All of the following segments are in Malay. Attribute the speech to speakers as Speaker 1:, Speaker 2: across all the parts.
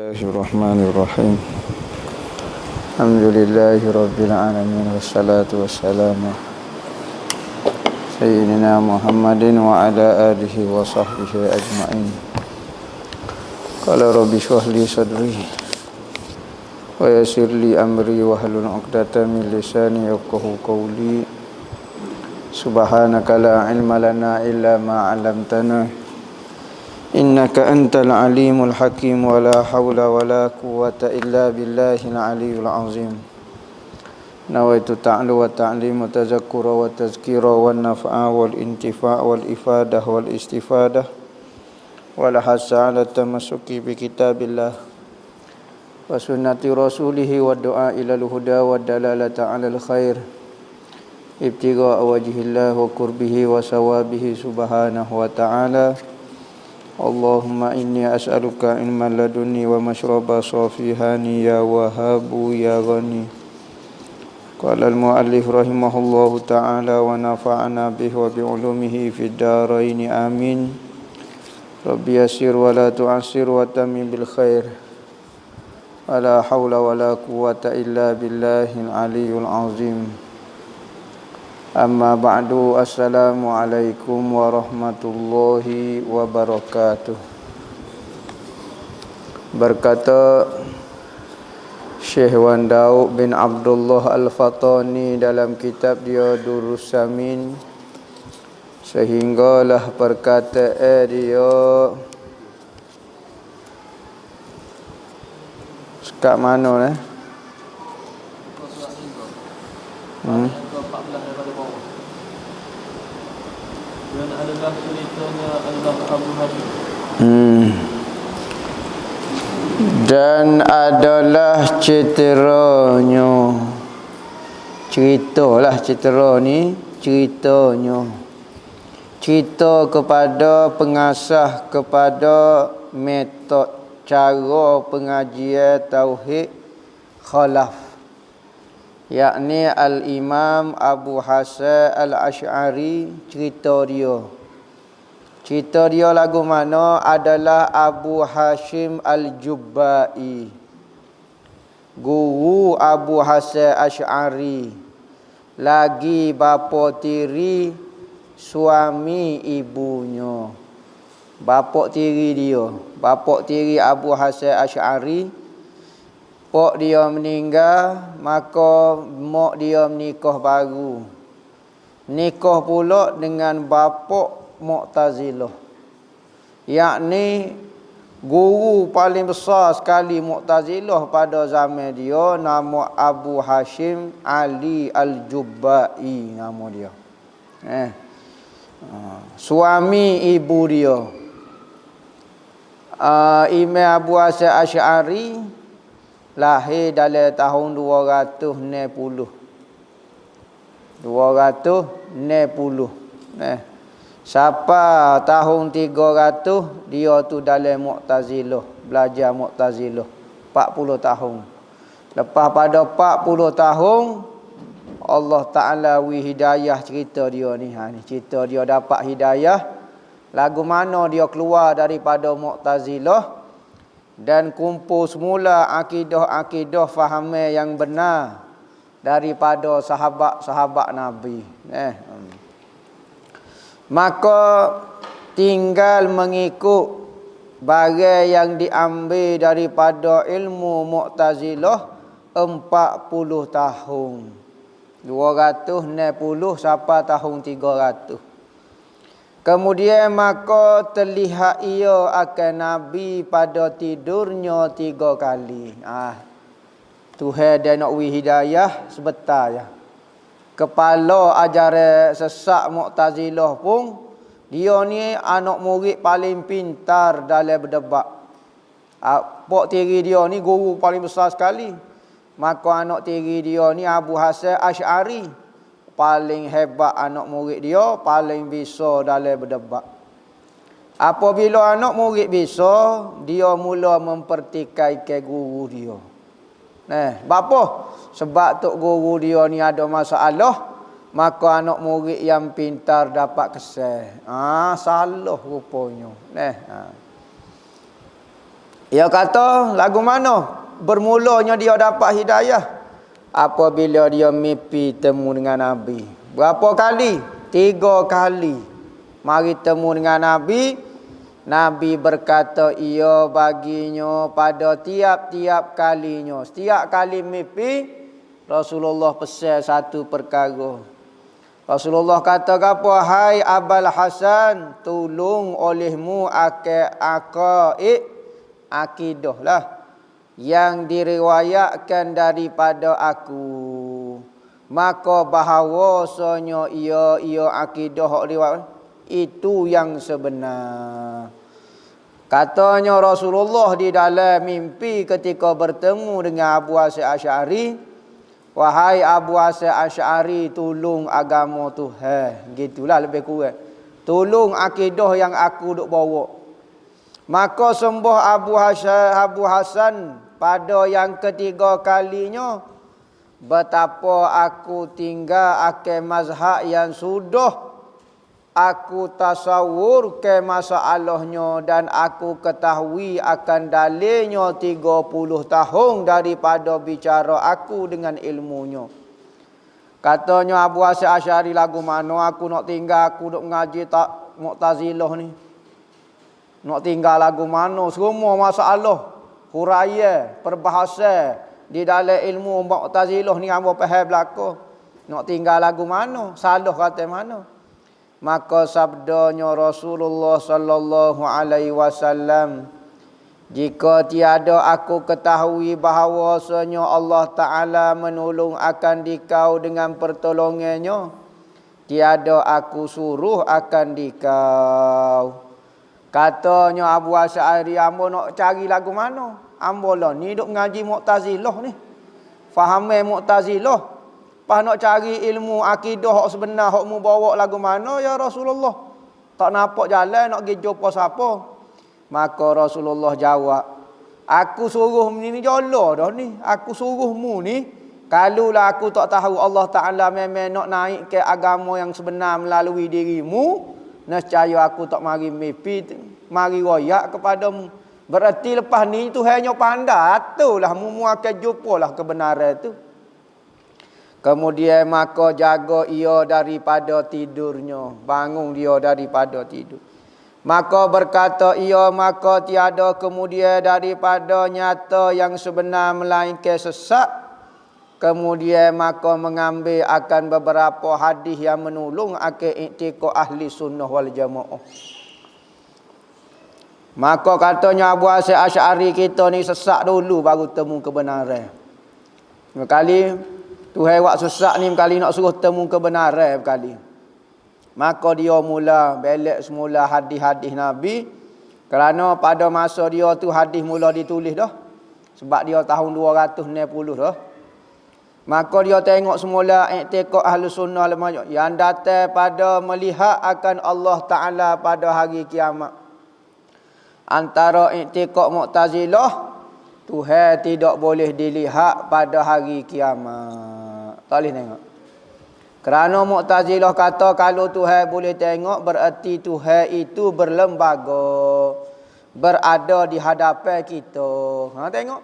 Speaker 1: Bismillahirrahmanirrahim. Alhamdulillahirabbil alamin wassalatu wassalamu sayyidina Muhammadin wa ala alihi wa sahbihi ajma'in. Qala rabbi shrah li sadri wa yassir li amri wa hlul 'uqdatam min lisani yafqahu qawli. Subhanaka la ilma lana illa ma 'allamtana innaka antal alimul hakim wa la hawla wa la quwwata illa billahil aliyyil azim. Nawaitu ta'lu wa ta'lim wa tazakkura wa tazkira wa naf'a wal intifa' wal ifadah wal istifadah wal hasa 'ala tamassuki bi kitabillah wa sunnati rasulih wa du'a ilal huda wa dalalata 'alal khair ibtigha wajhillah wa qurbihi wa sawabihi subhanahu wa ta'ala. Allahumma inni as'aluka ilman ladunni wa mashraba safihani ya wahabu ya ghani. Qala al-muallif rahimahullahu ta'ala wa nafa'ana bihi wa bi'ulumihi fid dharain amin. Rabbi yassir wa la tu'assir wa tammim bil khair. Wa la hawla wa la quwwata illa billahil aliyyil azim. Amma ba'du, assalamualaikum warahmatullahi wabarakatuh. Berkata Syekh Wan Daud bin Abdullah Al-Fatani dalam kitab dia Durrus Samin, sehinggalah perkataan dia sekat mana
Speaker 2: Dan adalah ceritanya adalah Abu Hashim.
Speaker 1: Dan adalah ceritanya. Ceritalah cerita ni, ceritanya. Cerita kepada pengasah kepada metod cara pengajian tauhid khalaf, yakni Al-Imam Abu Hasan Al-Asy'ari. Cerita dia lagu mana adalah Abu Hashim Al-Jubba'i, guru Abu Hasan Asy'ari, lagi bapa tiri suami ibunya. Bapa tiri Abu Hasan Asy'ari, pok dia meninggal, maka mak dia menikah baru. Nikah pula dengan bapa Mu'tazilah, yakni guru paling besar sekali Mu'tazilah pada zaman dia, nama Abu Hashim Ali Al-Jubba'i nama dia. Suami ibu dia Imam Abu Hasan Asy'ari lahir dalam tahun 260. Siapa tahun 300 dia tu dalam Mu'tazilah, belajar Mu'tazilah 40 tahun. Lepas pada 40 tahun Allah Ta'ala wi hidayah cerita dia ni. Ni cerita dia dapat hidayah, lagu mana dia keluar daripada Mu'tazilah dan kumpul semula akidah-akidah fahaman yang benar daripada sahabat-sahabat Nabi. Maka tinggal mengikut barang yang diambil daripada ilmu Mu'tazilah 40 tahun. 260 sampai tahun 300. Kemudian maka terlihat ia akan Nabi pada tidurnya 3 kali. Tuhan dia nak wi hidayah sebentar ya. Kepala ajaran sesak Mu'tazilah pun, dia ni anak murid paling pintar dalam berdebat. Pok tiri dia ni guru paling besar sekali. Maka anak tiri dia ni Abu Hasan Asy'ari, paling hebat anak murid dia, paling bisa dalam berdebat. Apabila anak murid bisa, dia mula mempertikaikan guru dia. Bapa? Sebab tok guru dia ni ada masalah, maka anak murid yang pintar dapat kesal. Salah rupanya. Ia kata, lagu mana bermulanya dia dapat hidayah? Apabila dia mimpi temu dengan Nabi. Berapa kali? 3 kali. Mari temu dengan Nabi. Nabi berkata, ia baginya pada tiap-tiap kalinya. Setiap kali mimpi, Rasulullah pesan satu perkara. Rasulullah kata apa? Hai Abul Hasan, tolong olehmu akidah lah yang diriwayatkan daripada aku. Maka bahawasanya ia akidah hak riwayat itu yang sebenar. Katanya Rasulullah di dalam mimpi ketika bertemu dengan Abu Hasan Asy'ari, wahai Abu Hasan Asy'ari, tolong agama Tuhan. Gitulah lebih kurang. Tolong akidah yang aku duk bawa. Maka sembah Abu Hasan pada yang ketiga kalinya, betapa aku tinggal akan mazhab yang sudah aku tasawur ke masalahnya dan aku ketahui akan dalilnya 30 tahun daripada bicara aku dengan ilmunya. Katanya Abu Hasan Asy'ari, lagu mana aku nak tinggal aku duk ngaji tak Mu'tazilah ni. Nak tinggal lagu mana? Semua masalah huraian, perbahasan di dalam ilmu Mu'tazilah ni hamba faham belaka. Nak tinggal lagu mana? Salah kata mana? Maka sabdanya Rasulullah sallallahu alaihi wasallam, jika tiada aku ketahui bahawasanya Allah Ta'ala menolong akan dikau dengan pertolongannya, tiada aku suruh akan dikau. Katanya Abu Asy'ari, ambo nak cari lagu mana? Ambo lah ni duk ngaji Mu'tazilah ni. Faham Mu'tazilah. Pas nak cari ilmu akidah hak sebenar, hak mu bawa lagu mana ya Rasulullah? Tak nampak jalan nak pergi jumpa siapa. Maka Rasulullah jawab, aku suruh ni jala dah ni. Aku suruh mu ni, kalulah aku tak tahu Allah Ta'ala memang nak naik ke agama yang sebenar melalui dirimu, nescaya aku tak mari mimpi, mari royak kepadamu. Berarti lepas ni Tuhannya pandai, atulah mu akan jumpalah kebenaran tu. Kemudian maka jaga ia daripada tidurnya. Bangun dia daripada tidur. Maka berkata ia, maka tiada kemudian daripada nyata yang sebenar melainkan sesat. Kemudian maka mengambil akan beberapa hadis yang menolong akan iktikad ahli sunnah wal jamaah. Maka katanya Abu Hasan Asy'ari, kita ni sesat dulu baru temu kebenaran. Sekali Tuhan wak sesat ni kali nak suruh temu kebenaran kali. Maka dia mula belek semula hadis-hadis Nabi. Kerana pada masa dia tu hadis mula ditulis dah. Sebab dia tahun 260 dah. Maka dia tengok semula iktikad ahli sunnah yang datang pada melihat akan Allah Ta'ala pada hari kiamat. Antara iktikad Mu'tazilah, Tuhan tidak boleh dilihat pada hari kiamat. Tak boleh tengok. Kerana Mu'tazilah kata kalau Tuhan boleh tengok, berarti Tuhan itu berlembaga, berada di hadapan kita. Tengok.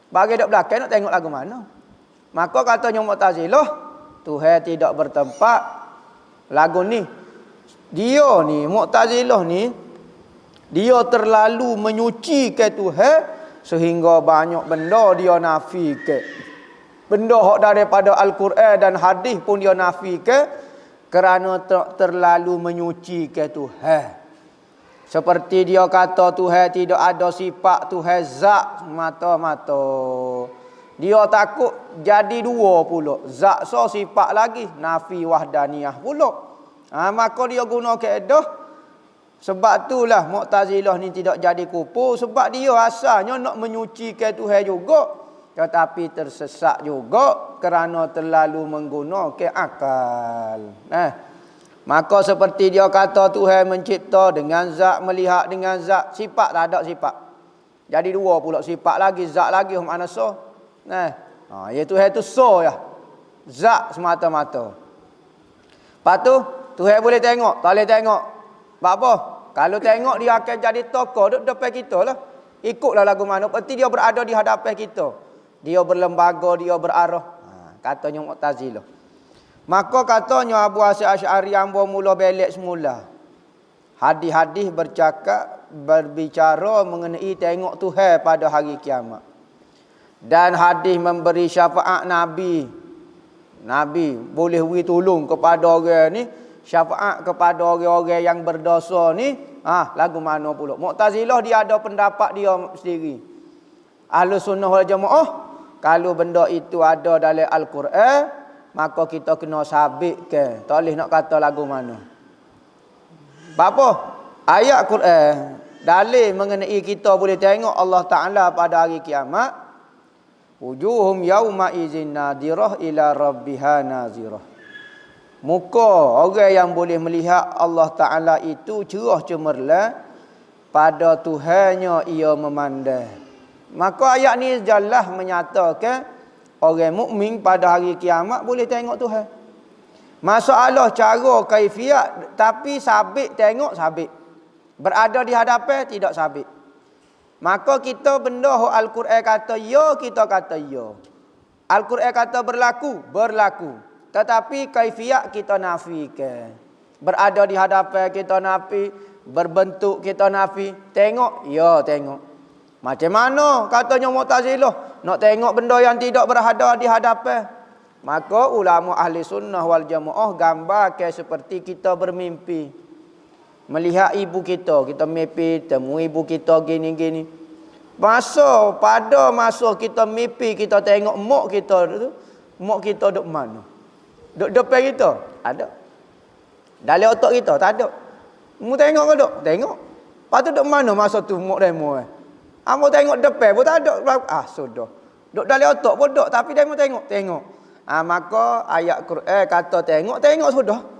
Speaker 1: Bagi dok belakang nak tengok lagu mana. Maka katanya Mu'tazilah, Tuhan tidak bertempat. Lagu ni, dia ni Mu'tazilah ni, dia terlalu menyucikan Tuhan sehingga banyak benda dia nafikan. Benda hak daripada Al-Quran dan hadis pun dia nafikan kerana terlalu menyucikan Tuhan. Seperti dia kata Tuhan tidak ada sifat, Tuhan zat mata-mata. Dia takut jadi dua pula. Zat so sifat lagi, nafi wahdaniyah pula. Maka dia guna kaedah. Sebab itulah Mu'tazilah ni tidak jadi kufur, sebab dia asalnya nak menyucikan Tuhan juga, tetapi tersesat juga kerana terlalu menggunakan akal. Maka seperti dia kata Tuhan mencipta dengan zat, melihat dengan zat, sifat tak ada sifat. Jadi dua pula sifat lagi, zat lagi, mana so? Ya Tuhan itu so ya. Zat semata-mata. Lepas tu Tuhan boleh tengok, tak boleh tengok. Sebab apa? Kalau tengok dia akan jadi tokoh duduk depan kita lah. Ikutlah lagu mana. Berarti dia berada di hadapan kita. Dia berlembaga, dia berarah. Katanya Mu'tazilah. Maka katanya Abu Hasan Asy'ari ambo mula belek semula. Hadis-hadis berbicara mengenai tengok Tuhan pada hari kiamat. Dan hadis memberi syafaat Nabi. Nabi boleh beri tolong kepada orang ni, syafaat kepada orang-orang yang berdosa ni. Lagu mana pula? Mu'tazilah dia ada pendapat dia sendiri. Ahlus Sunnah wal Jamaah, kalau benda itu ada dalam Al-Quran, maka kita kena sabitkan. Tak boleh nak kata lagu mana. Apa? Ayat Quran dalil mengenai kita boleh tengok Allah Ta'ala pada hari kiamat. Wujuhum yauma izin nadirah ila rabbiha nazirah. Muka orang yang boleh melihat Allah Ta'ala itu cerah cemerlang, pada Tuhannya ia memandang. Maka ayat ni jelas menyatakan orang mukmin pada hari kiamat boleh tengok Tuhan. Masalah cara kaifiat, tapi sabit tengok sabit. Berada di hadapan tidak sabit. Maka kita benda Al-Quran kata ya, kita kata ya. Al-Quran kata berlaku, berlaku. Tetapi kaifiat kita nafikan. Berada di hadapan kita nafi, berbentuk kita nafi. Tengok, ya tengok. Macam mana katanya Mu'tazilah nak tengok benda yang tidak berada di hadapan? Maka ulama ahli sunnah wal jamaah gambarkan seperti kita bermimpi. Melihat ibu kita mimpi temu ibu kita gini-gini. Pada masa kita mimpi, kita tengok mak kita duduk mana? Duduk depan kita? Ada. Dalam otak kita? Tak ada. Mu tengok ke duk? Tengok. Lepas tu duduk mana masa tu mak demo? Mu tengok depan pun tak ada. Sudah. Duduk dalam otak pun duduk, tapi demo tengok. Maka ayat Quran kata tengok sudah.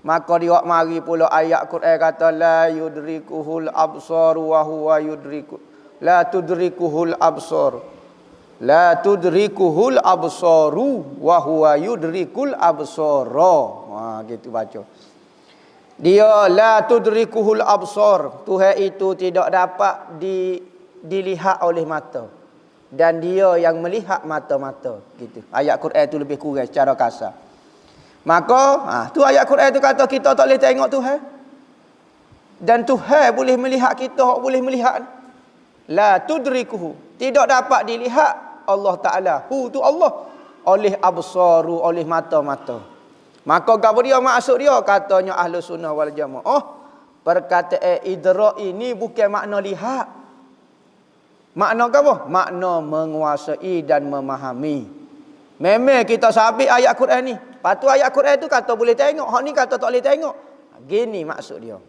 Speaker 1: Maka dia mari pula ayat Quran kata la yudrikuhul absar wa huwa yudriku. La tudrikuhul absar. La tudrikuhul absaru wa huwa yudrikul absara. Gitu baca. Dia la tudrikuhul absar. Tuhan itu tidak dapat dilihat oleh mata. Dan dia yang melihat mata-mata. Gitu. Ayat Quran itu lebih kurang secara kasar. Maka, tu ayat Quran itu kata kita tak boleh tengok Tuhan. Dan Tuhan boleh melihat kita, boleh melihat. La tudrikuhu. Tidak dapat dilihat Allah Ta'ala. Tu Allah. Oleh absaru, oleh mata-mata. Maka apa dia maksud dia? Katanya Ahlus Sunnah wal Jamaah. Perkataan idrak ini bukan makna lihat. Makna apa? Makna menguasai dan memahami. Memang kita sabit ayat Quran ni. Patu ayat Quran tu kata boleh tengok. Hak ni kata tak boleh tengok. Gini maksud dia.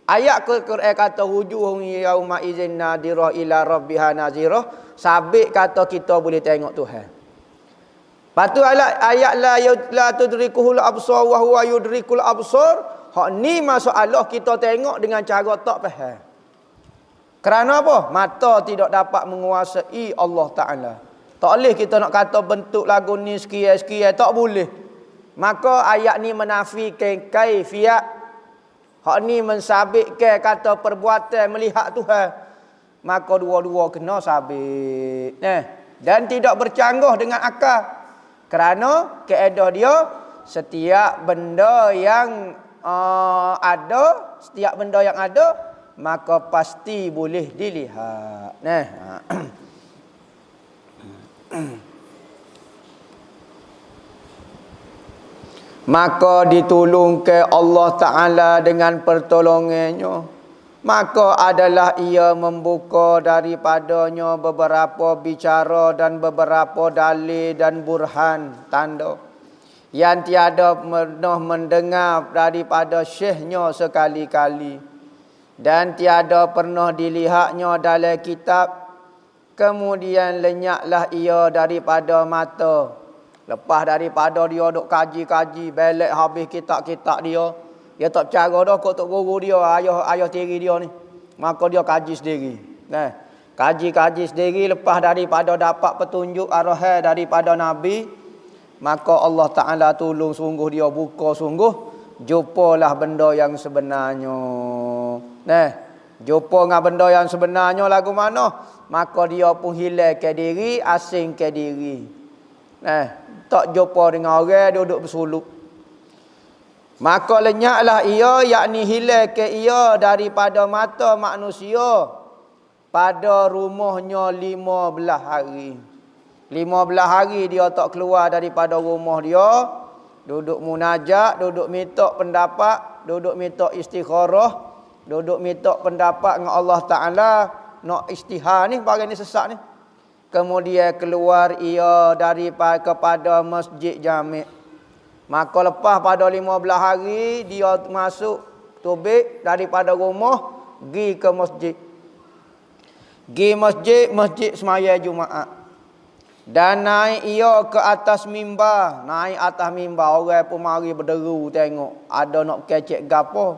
Speaker 1: Ayat Quran kata wujuhum yauma idzin nadirah ila rabbiha nazirah. Sabit kata kita boleh tengok Tuhan. Patu ayat la tudrikuhul absar wa huwa yudrikul absar. Hak ni masalah kita tengok dengan cara tak faham. Kerana apa? Mata tidak dapat menguasai Allah Ta'ala. Tak boleh kita nak kata bentuk lagu ni sekian-sekian. Tak boleh. Maka ayat ni menafikan kaifiat. Hak ni mensabitkan kata perbuatan melihat Tuhan. Maka dua-dua kena sabit. Dan tidak bercanggah dengan akal. Kerana kaedah dia, setiap benda yang ada, maka pasti boleh dilihat. Maka ditolongkan Allah Ta'ala dengan pertolongannya. Maka adalah ia membuka daripadanya beberapa bicara dan beberapa dalil dan burhan tanda yang tiada pernah mendengar daripada syekhnya sekali-kali dan tiada pernah dilihatnya dalam kitab. Kemudian lenyaklah ia daripada mata. Lepas daripada dia duk kaji-kaji, belek habis kitab-kitab dia. Dia tak bercara dah kok tok guru dia, ayah tiri dia ni. Maka dia kaji sendiri. Kaji-kaji sendiri lepas daripada dapat petunjuk arahan daripada Nabi, maka Allah Ta'ala tolong sungguh dia buka sungguh, jumpalah benda yang sebenarnya. Jumpa dengan benda yang sebenarnya lagu mana, maka dia pun hilang ke diri, asing ke diri. Tak jumpa dengan orang duduk bersuluk. Maka lenyaklah ia, yakni hilang ke ia daripada mata manusia pada rumahnya 15 hari. 15 hari dia tak keluar daripada rumah dia, duduk munajat, duduk minta pendapat, duduk minta istikharah, duduk minta pendapat dengan Allah Ta'ala, nak istihar ni, bagian ni sesak ni. Kemudian keluar ia kepada masjid jami'. Maka lepas pada 15 hari, dia masuk tubik daripada rumah, pergi ke masjid. Pergi masjid semaya Jumaat. Dan naik ia ke atas mimbar. Naik atas mimbar, orang pun mari berderu tengok. Ada nak kecek gapo.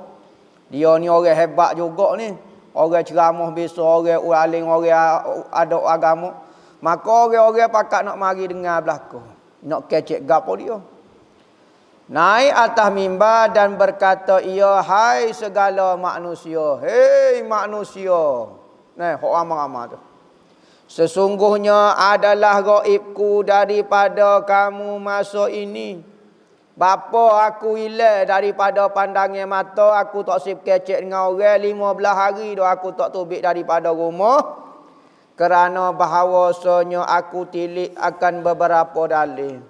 Speaker 1: Dia ni orang hebat juga ni. Orang ceramah besar, orang alim, orang ada agama. Maka orang-orang pakat nak mari dengar belakang. Nak kecek gapo dia. Naik atas mimbar dan berkata ia, hai segala manusia. Hei manusia. Hok ramah-ramah tu. Sesungguhnya adalah gaibku daripada kamu masa ini. Bapa aku hilang daripada pandangnya mata, aku tak sip kecek dengan orang 15 hari dah aku tak tubik daripada rumah. Kerana bahawasanya aku tilik akan beberapa dalil.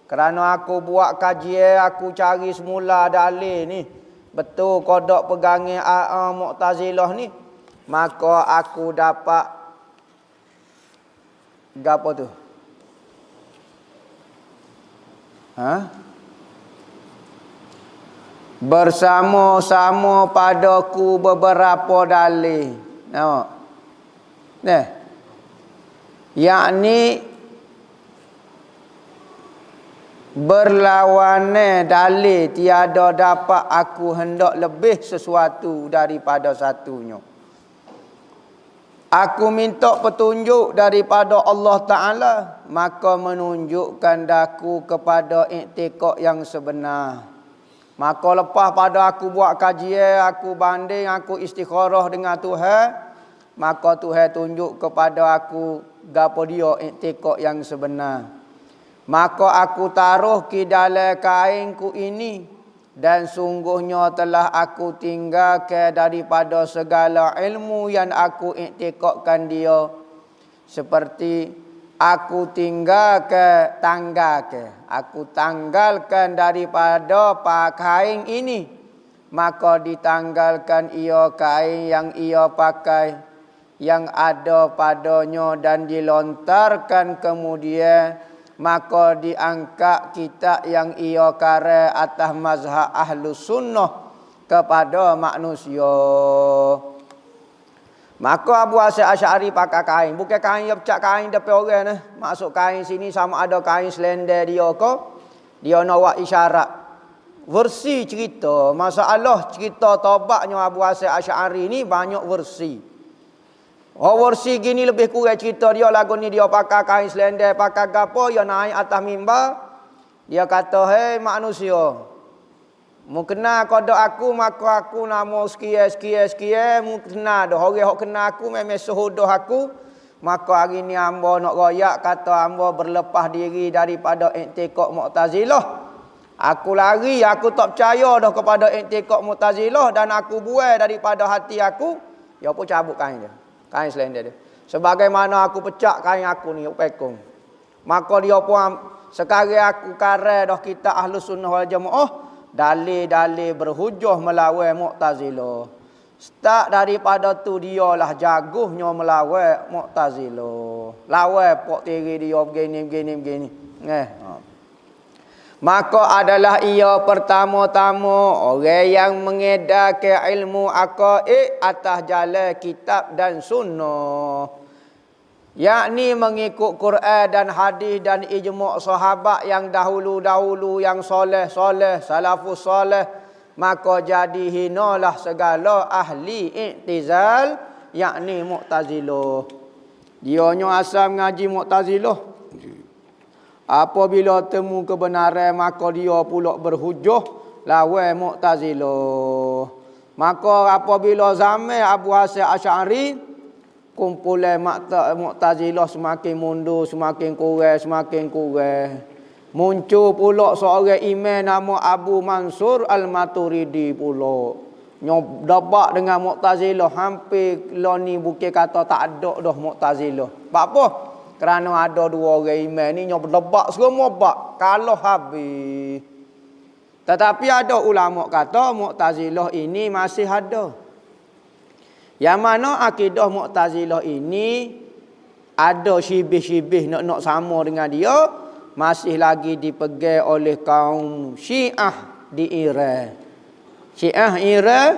Speaker 1: Kerana aku buat kajian, aku cari semula dalil ni. Betul kodok pegangnya Mu'tazilah ni. Maka aku dapat gapo tu? Bersama-sama padaku beberapa dalil. Nampak? Yakni berlawanan dalil, tiada dapat aku hendak lebih sesuatu daripada satunya. Aku minta petunjuk daripada Allah Ta'ala, maka menunjukkan daku kepada iktikad yang sebenar. Maka lepas pada aku buat kajian, aku banding, aku istikharah dengan Tuhan, maka Tuhan tunjuk kepada aku gapo dia iktikad yang sebenar. Maka aku taruh ke dalam kainku ini, dan sungguhnya telah aku tinggalkan daripada segala ilmu yang aku iktikadkan dia, seperti aku aku tanggalkan daripada kain ini, maka ditanggalkan ia kain yang ia pakai yang ada padanya dan dilontarkan kemudian, maka diangkat kitab yang ia karang atas mazhab Ahlus Sunnah kepada manusia. Maka Abu Hasan Asy'ari pakai kain. Bukan kain yang pecah kain depan orang ni. Masuk kain sini sama ada kain selendar dia ke. Dia nak buat isyarat. Versi cerita. Masalah cerita taubatnya Abu Hasan Asy'ari ni banyak versi. Versi gini lebih kurang cerita dia lagu ni dia pakai kain selendar, pakai gapo, dia naik atas mimbar. Dia kata, hei manusia. Mu kenal kodok aku, maka aku nama sekian. Mu kenal dah. Orang yang kenal aku, memang sehodoh aku. Maka hari ni hamba nak royak, kata hamba berlepas diri daripada iktikad Mu'tazilah. Aku lari, aku tak percaya dah kepada iktikad Mu'tazilah. Dan aku buai daripada hati aku. Dia pun cabut kain dia. Kain selendar dia. Sebagaimana aku pecah kain aku ni, pekong. Maka dia pun, sekarang aku karang dah kitab Ahlus Sunnah wal Jamaah. Dalil-dalil berhujah melawan Mu'tazilah. Start daripada tu dialah jaguhnya melawan Mu'tazilah. Lawan pok tiri dia begini. Maka adalah ia pertama-tama orang yang mengedarkan ilmu aqaid atas jalan kitab dan sunnah. Yakni mengikut Quran dan hadis dan ijma' sahabat yang dahulu-dahulu yang soleh-soleh, salafus soleh. Maka jadi hinalah segala ahli i'tizal, yakni Mu'tazilah. Dianya asal mengaji Mu'tazilah. Apabila temu kebenaran, maka dia pula berhujah lawan Mu'tazilah. Maka apabila zaman Abu Hasan Asy'ari, kumpulan Mu'tazilah semakin mundur, semakin kurang. Muncul pula seorang imam nama Abu Mansur Al-Maturidi pula. Nyoba dengan Mu'tazilah hampir loni bukan kata tak ada dah Mu'tazilah. Sebab apa? Kerana ada dua orang imam ni nyoba semua bak kalau habis. Tetapi ada ulama kata Mu'tazilah ini masih ada. Yang mana akidah Mu'tazilah ini ada syibih-syibih nak sama dengan dia, masih lagi dipegang oleh kaum Syiah di Iran. Syiah Iran,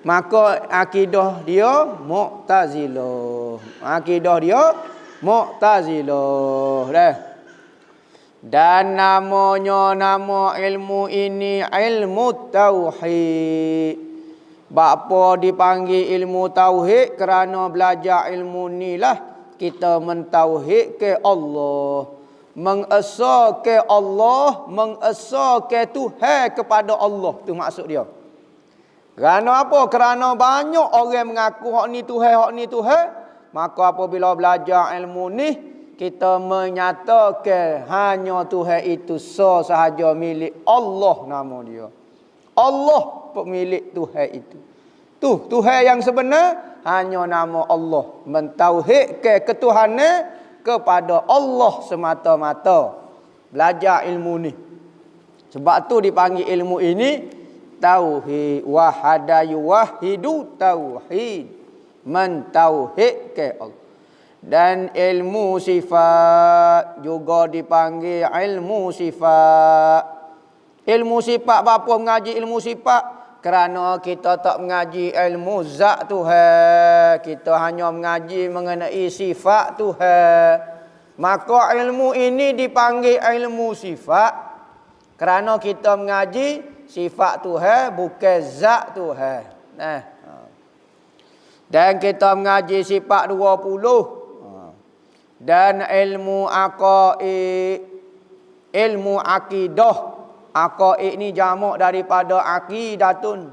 Speaker 1: maka akidah dia Mu'tazilah. Akidah dia Mu'tazilah. Dan nama ilmu ini ilmu tauhid. Bapa dipanggil ilmu tauhid kerana belajar ilmu ni lah kita mentauhid ke Allah, mengesah ke Allah, mengesah ke Tuhan kepada Allah. Tu maksud dia. Kerana apa? Kerana banyak orang mengaku hak ni Tuhan. Maka apabila belajar ilmu ni, kita menyatakan hanya Tuhan itu sahaja milik Allah nama dia. Allah pemilik Tuhan itu. Tuhan yang sebenar hanya nama Allah. Mentauhidkan ketuhanan kepada Allah semata-mata. Belajar ilmu ni. Sebab tu dipanggil ilmu ini tauhid. Wahada yuwahidu tauhid. Mentauhidkan Allah. Dan ilmu sifat juga dipanggil ilmu sifat. Ilmu sifat, bapa mengaji ilmu sifat? Kerana kita tak mengaji ilmu zat Tuhan. Kita hanya mengaji mengenai sifat Tuhan. Maka ilmu ini dipanggil ilmu sifat. Kerana kita mengaji sifat Tuhan, bukan zat Tuhan. Dan kita mengaji sifat 20. Dan ilmu aqaid, ilmu akidah. Aqaid ni jamak daripada aqidatun.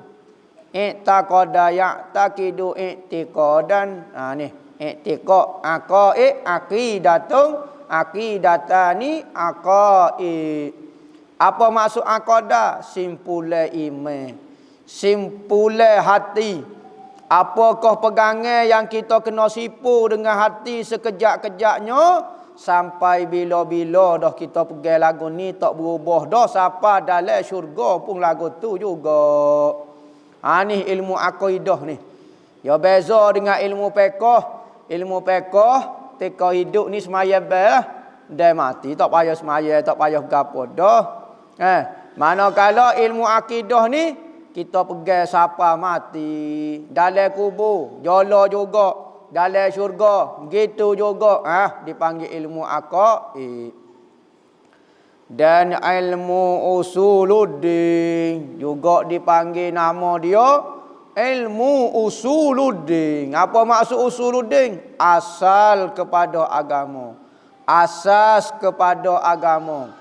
Speaker 1: I'taqada ya'taqidu i'tiqadan. Ni i'tiqad, aqaid, aqidatun, aqidatani, aqaid. Apa maksud aqadah? Simpulan iman, simpulan hati. Apakah pegangan yang kita kena sipu dengan hati sekejap-kejapnya sampai bila-bila dah kita pegang lagu ni tak berubah dah sampai dalam syurga pun lagu tu juga. Ni ilmu akidah ni. Ya beza dengan ilmu fiqh. Ilmu fiqh tika hidup ni semaya bah dan mati tak payah semaya, tak payah gapo dah. Manakala ilmu akidah ni kita pegang siapa mati dalam kubur, jala juga dalam syurga, begitu juga dipanggil ilmu aqaid. Dan ilmu usuluddin juga dipanggil nama dia ilmu usuluddin. Apa maksud usuluddin? Asal kepada agama, asas kepada agama.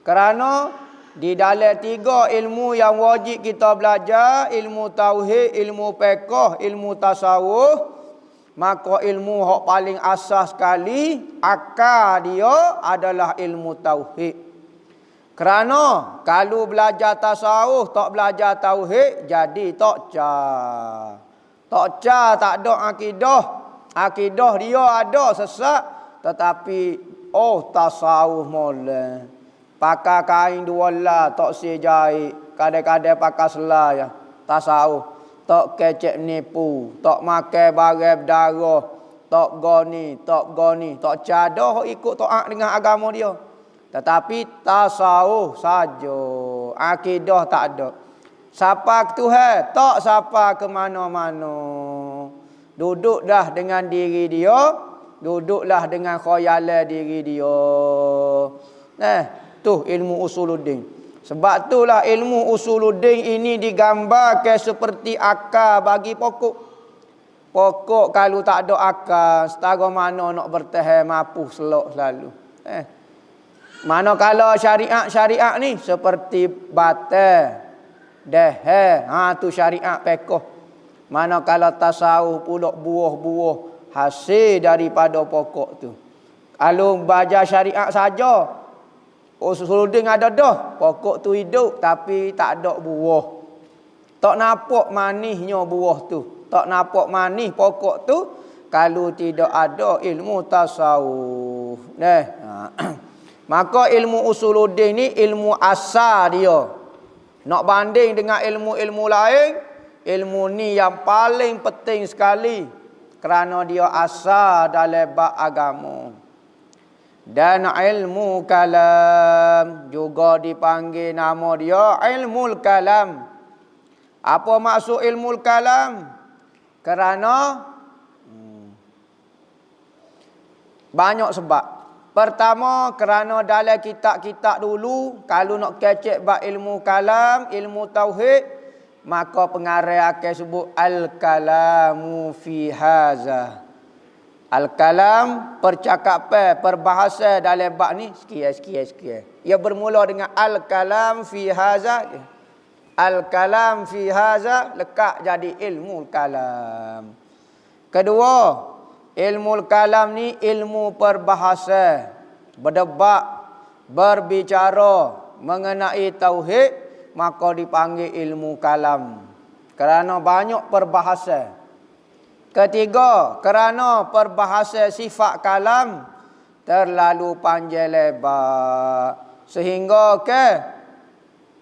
Speaker 1: Kerana di dalam 3 ilmu yang wajib kita belajar, ilmu tauhid, ilmu fiqh, ilmu tasawuf, maka ilmu yang paling asas sekali, akar dia adalah ilmu tauhid. Kerana kalau belajar tasawuf, tak belajar tauhid, jadi tak cah. Tak cah, tak ada akidah. Akidah dia ada sesat, tetapi tasawuf molek. Pakai kain dua lah, tak sejai. Kadang-kadang pakai selai. Tasawuf. Tak kecek nipu. Tak makan barang berdarah. Tak goni. Tak cadah ikut taat dengan agama dia. Tetapi tasawuf saja. Akidah tak ada. Sapa ke Tuhan? Tak sapa ke mana-mana. Duduk dah dengan diri dia. Duduklah dengan khayalan diri dia. Tu ilmu usuluddin. Sebab itulah ilmu usuluddin ini digambarkan seperti akar bagi pokok. Pokok kalau tak ada akar, setara mana nak bertahan mampu selok selalu. Manakala syariat ni seperti batal, tu syariat fiqh. Manakala tasawuf pula buah-buah hasil daripada pokok tu. Kalau baca syariat saja, Usuluddin ada dah, pokok tu hidup tapi tak ada buah. Tak nampak manisnya buah tu. Tak nampak manis pokok tu kalau tidak ada ilmu tasawuf. Maka ilmu Usuluddin ni ilmu asal dia. Nak banding dengan ilmu-ilmu lain, ilmu ni yang paling penting sekali kerana dia asal dalam bab agama. Dan ilmu kalam juga dipanggil nama dia ilmu kalam. Apa maksud ilmu kalam? Kerana banyak sebab. Pertama, kerana dalam kitab-kitab dulu kalau nak kecek bab ilmu kalam, ilmu tauhid, maka pengarang akan sebut al-kalamu fi haza. Al-kalam, percakapan, perbahasa dalam bab ni sekian. Ia bermula dengan al-kalam fi haza. Al-kalam fi haza lekat jadi ilmu kalam. Kedua, ilmu kalam ni ilmu perbahasa, berdebat, berbicara mengenai tauhid, maka dipanggil ilmu kalam. Kerana banyak perbahasa. Ketiga, kerana perbahasa sifat kalam terlalu panjang lebar sehingga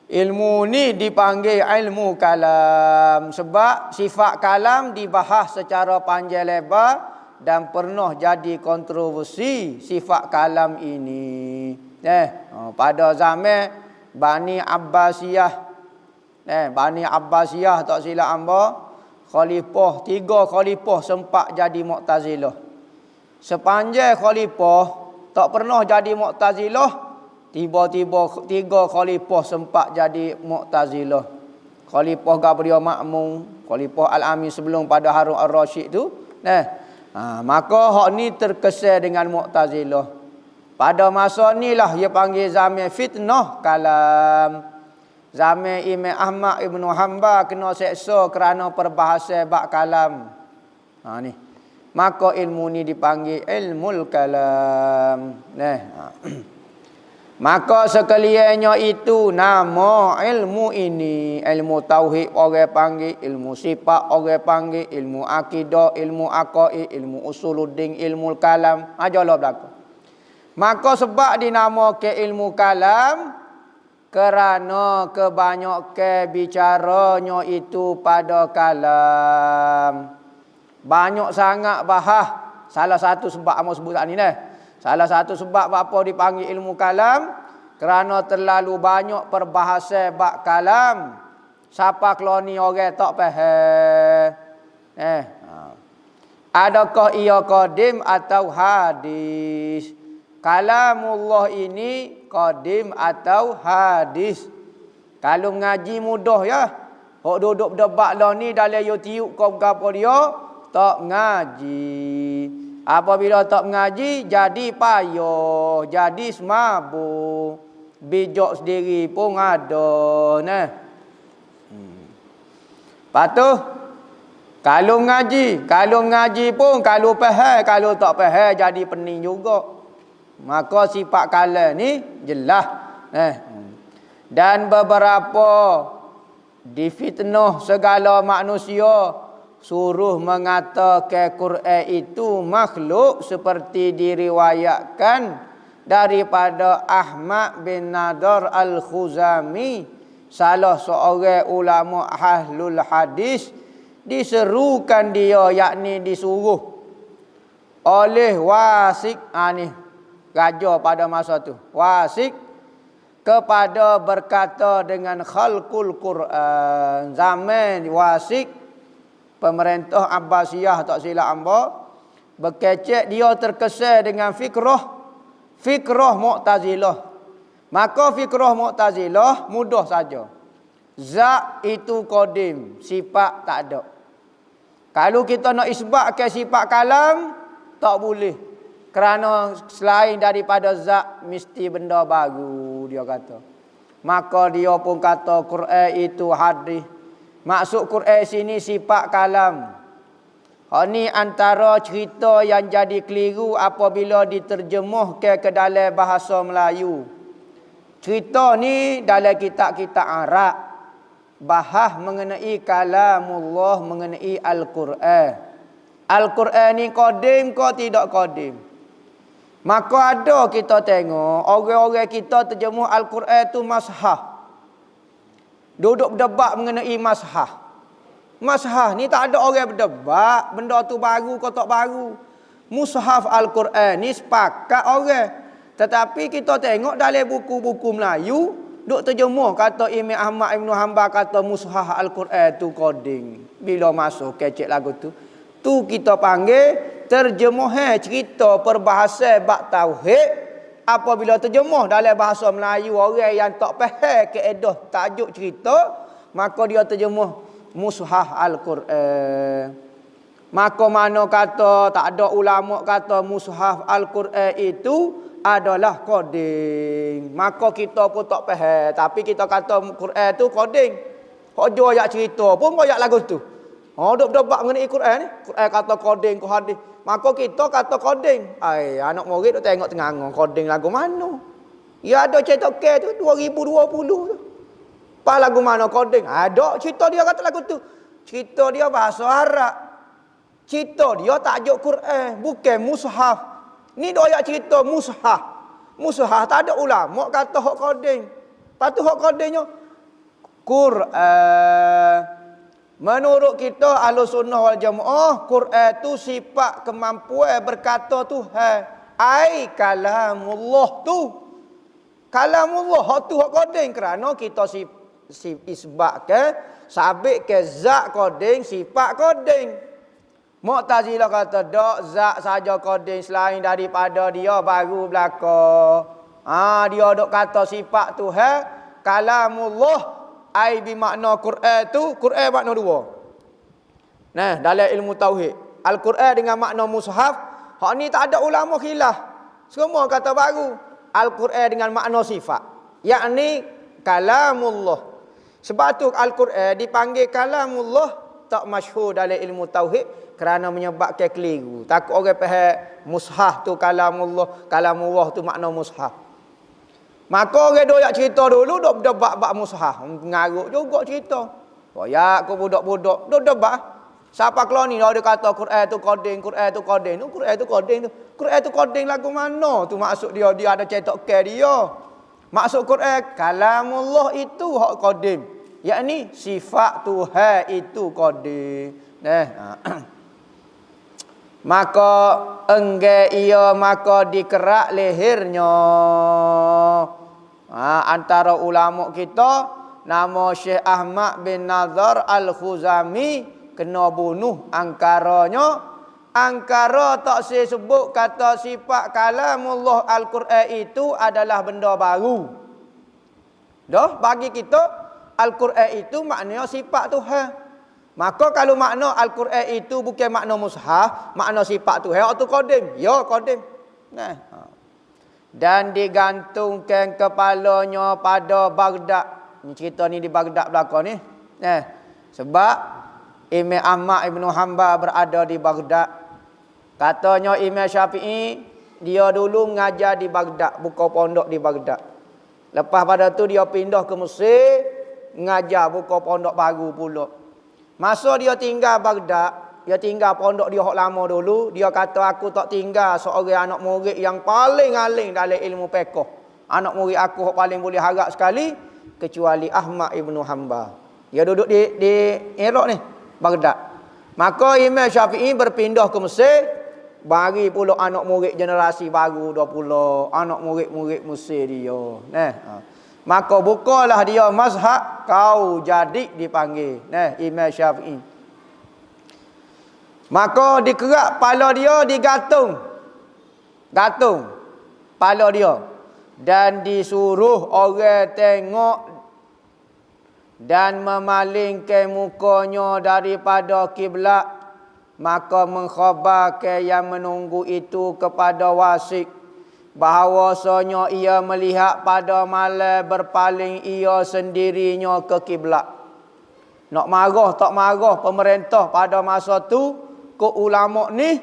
Speaker 1: ilmu ni dipanggil ilmu kalam sebab sifat kalam dibahas secara panjang lebar dan pernah jadi kontroversi sifat kalam ini. Pada zaman Bani Abbasiyah, Bani Abbasiyah tak silap hamba, tiga khalifah sempat jadi Mu'tazilah. Sepanjang khalifah tak pernah jadi Mu'tazilah, tiba-tiba tiga khalifah sempat jadi Mu'tazilah. Khalifah Gabriel Ma'mun, Khalifah Al-Amin sebelum pada Harun Ar-Rasyid tu. Maka hak ni terkesan dengan Mu'tazilah. Pada masa ni lah dia panggil zaman fitnah kalam. Zaman Imam Ahmad Ibn Hanbal kena seksa kerana perbahasa bab kalam. Ni. Maka ilmu ni dipanggil ilmu kalam. Maka sekaliannya itu nama ilmu ini. Ilmu tauhid orang panggil, ilmu sifat orang panggil, ilmu akidah, ilmu aqaid, ilmu usuluddin, ilmu kalam. Ajalah belaka. Maka sebab dinamakan ilmu kalam kerana kebanyakan bicaranya itu pada kalam. Banyak sangat bahas. Salah satu sebab amat sebut tak ni Salah satu sebab apa dipanggil ilmu kalam kerana terlalu banyak perbahasa bab kalam. Siapa keloni orang tak faham. Adakah ia qadim atau hadis? Kalamullah ini qadim atau hadis? Kalau mengaji mudah ya. Hok duduk berdebat lah ni dalam YouTube kau apa dia tak mengaji. Apabila tak mengaji jadi payah, jadi semabuk. Bijak sendiri pun ada Patuh kalau mengaji pun kalau faham, kalau tak faham jadi pening juga. Maka sifat kalam ni jelas. Dan beberapa difitnah segala manusia suruh mengatakan Quran itu makhluk seperti diriwayatkan daripada Ahmad bin Nadar Al-Khuzami, salah seorang ulama ahlul hadis, diserukan dia, yakni disuruh oleh Wasik, ni raja pada masa tu, Wasik, kepada berkata dengan khalqul Quran. Zaman Wasik, pemerintah Abbasiyah tak silap hamba, berkecek dia terkesan dengan fikrah Mu'tazilah. Maka fikrah Mu'tazilah mudah saja. Zat itu qadim, sifat tak ada. Kalau kita nak isbatkan sifat kalam, tak boleh. Kerana selain daripada zat mesti benda baru, dia kata. Maka dia pun kata Quran itu hadis. Maksud Quran sini sifat kalam. Ini antara cerita yang jadi keliru apabila diterjemahkan ke dalam bahasa Melayu. Cerita ni dalam kitab-kitab Arab bahas mengenai kalamullah, mengenai Al-Quran. Al-Quran ni qadim ke tidak qadim? Maka ada kita tengok orang-orang kita terjemah Al-Quran tu mashah. Duduk berdebat mengenai mashah. Mashah ni tak ada orang berdebat benda tu baru ke tak baru. Mushaf Al-Quran ni sepakat orang. Tetapi kita tengok dalam buku-buku Melayu duk terjemah kata Imam Ahmad Ibn Hanbal kata mushaf Al-Quran tu coding. Bila masuk kecek lagu tu kita panggil terjemahan cerita perbahasan bab tauhid. Apabila terjemah dalam bahasa Melayu orang yang tak faham kaedah tajuk cerita, maka dia terjemah mushaf Al-Quran. Maka mana kata tak ada ulama kata mushaf Al-Quran itu adalah coding. Maka kita pun tak faham, tapi kita kata Quran tu coding. Hok jo ayat cerita pun ayat lagu tu. Duk berdebat mengenai Quran ni. Quran kata coding ke hadis. Maka kita kata coding. Anak murid duk tengok tengah coding lagu mana? Ya ada cetak ke tu 2020 tu. Pas lagu mana coding? Ada cerita dia kata lagu tu. Cerita dia bahasa Arab. Cerita dia tajuk Quran, bukan mushaf. Ni dia ayat cerita mushaf. Mushaf tak ada ulama kata hak coding. Lepas tu hak codingnya Quran. Menurut kita Ahlussunnah wal Jamaah, Quran tu sifat kemampuan berkata Tuhan. Ai kalamullah tu. Kalamullah hak tu hak coding kerana kita isbatkan sabit ke zat coding, sifat coding. Mu'tazilah kata dak zat saja coding, selain daripada dia baru belaka. Dia dok kata sifat Tuhan kalamullah ai bermakna Quran tu, Quran makna dua. Nah, dalam ilmu tauhid, Al-Quran dengan makna mushaf, hak ni tak ada ulama khilaf. Semua kata baru. Al-Quran dengan makna sifat, yakni kalamullah. Sebab tu Al-Quran dipanggil kalamullah tak masyhur dalam ilmu tauhid kerana menyebabkan keliru. Takut orang faham mushaf tu kalamullah tu makna mushaf. Maka orang doyak cerita dulu dok berdebat bab mushaf. Ngaruk juga cerita. Royak ke budak-budak dok debat. Siapa keluar ni dia kata Quran tu coding, Quran tu coding. Quran tu coding tu. Quran tu coding lagu mana? Tu maksud dia ada cetak ke dia. Maksud Quran kalamullah itu hak coding. Yakni sifat Tuhan itu coding. Maka engge ia maka dikerak lehernya. Antara ulama kita nama Syekh Ahmad bin Nazar Al-Khuzami kena bunuh angkaranya. Angkara tak sebut kata sifat kalamullah Al-Quran itu adalah benda baru. Dah bagi kita Al-Quran itu maknanya sifat Tuhan. Maka kalau makna Al-Quran itu bukan makna mushaf, makna sifat Tuhan, itu qadim. Ya, qadim. Dan digantungkan kepalanya pada Baghdad. Ini cerita ni di Baghdad belakang ni. Sebab Imam Ahmad Ibn Hanbal berada di Baghdad. Katanya Imam Syafi'i, dia dulu mengajar di Baghdad, buka pondok di Baghdad. Lepas pada tu dia pindah ke Mesir, mengajar buka pondok baru pula. Masa dia tinggal Baghdad, dia tinggal pondok dia hok lama dulu, dia kata aku tak tinggal seorang anak murid yang paling alim dalam ilmu fiqh. Anak murid aku hok paling boleh harap sekali kecuali Ahmad Ibn Hanbal. Dia duduk di Iraq ni, Baghdad. Maka Imam Syafi'i berpindah ke Mesir, bagi pula anak murid generasi baru dah pula, anak murid-murid Mesir dia. Maka bukalah dia mazhab, kau jadi dipanggil. Imam Syafi'i. Maka dikerak kepala dia, digantung. Gantung kepala dia. Dan disuruh orang tengok dan memalingkan mukanya daripada kiblat. Maka mengkhabarkan yang menunggu itu kepada wasik bahawasanya ia melihat pada malam berpaling ia sendirinya ke kiblat. Nak marah tak marah pemerintah pada masa tu, kok ulama ni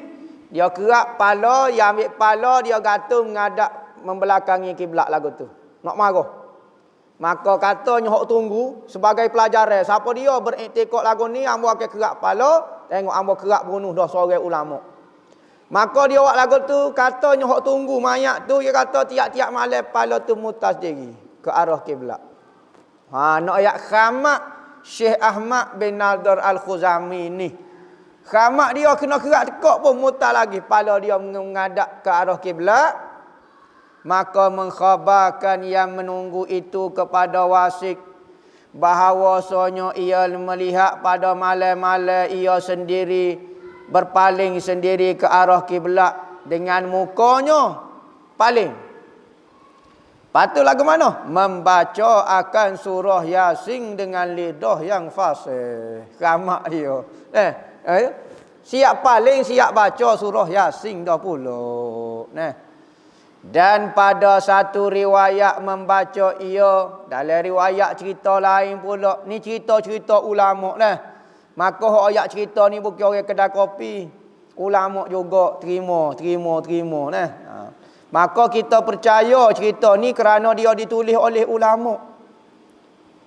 Speaker 1: dia kerak pala, dia ambil pala, dia gantung menghadap membelakangi kiblat lagu tu. Nak marah. Maka katanya hok tunggu sebagai pelajaran. Siapa dia beriktikad lagu ni, ambo akan kerak pala, tengok ambo kerak bunuh dah seorang ulama. Maka dia buat lagu tu, katanya hok tunggu mayat tu, dia kata tiap-tiap malam pala tu mutas diri ke arah kiblat. Nak ayat khamak Syekh Ahmad bin Nadar Al-Khuzami ni. Khamak dia kena kerak tekak pun mutas lagi pala dia menghadap ke arah kiblat. Maka mengkhabarkan yang menunggu itu kepada wasik bahawasanya ia melihat pada malam-malam ia sendiri berpaling sendiri ke arah kiblat dengan mukanya paling. Patutlah ke mana? Membaca akan surah Yasin dengan lidah yang fasih. Khamak dia. Siap paling, siap baca surah Yasin dah pula. Dan pada satu riwayat membaca ia, dalam riwayat cerita lain pula, ni cerita-cerita ulama lah. Maka ayat cerita ni bukan orang kedai kopi. Ulama juga terima nah. Maka kita percaya cerita ni kerana dia ditulis oleh ulama.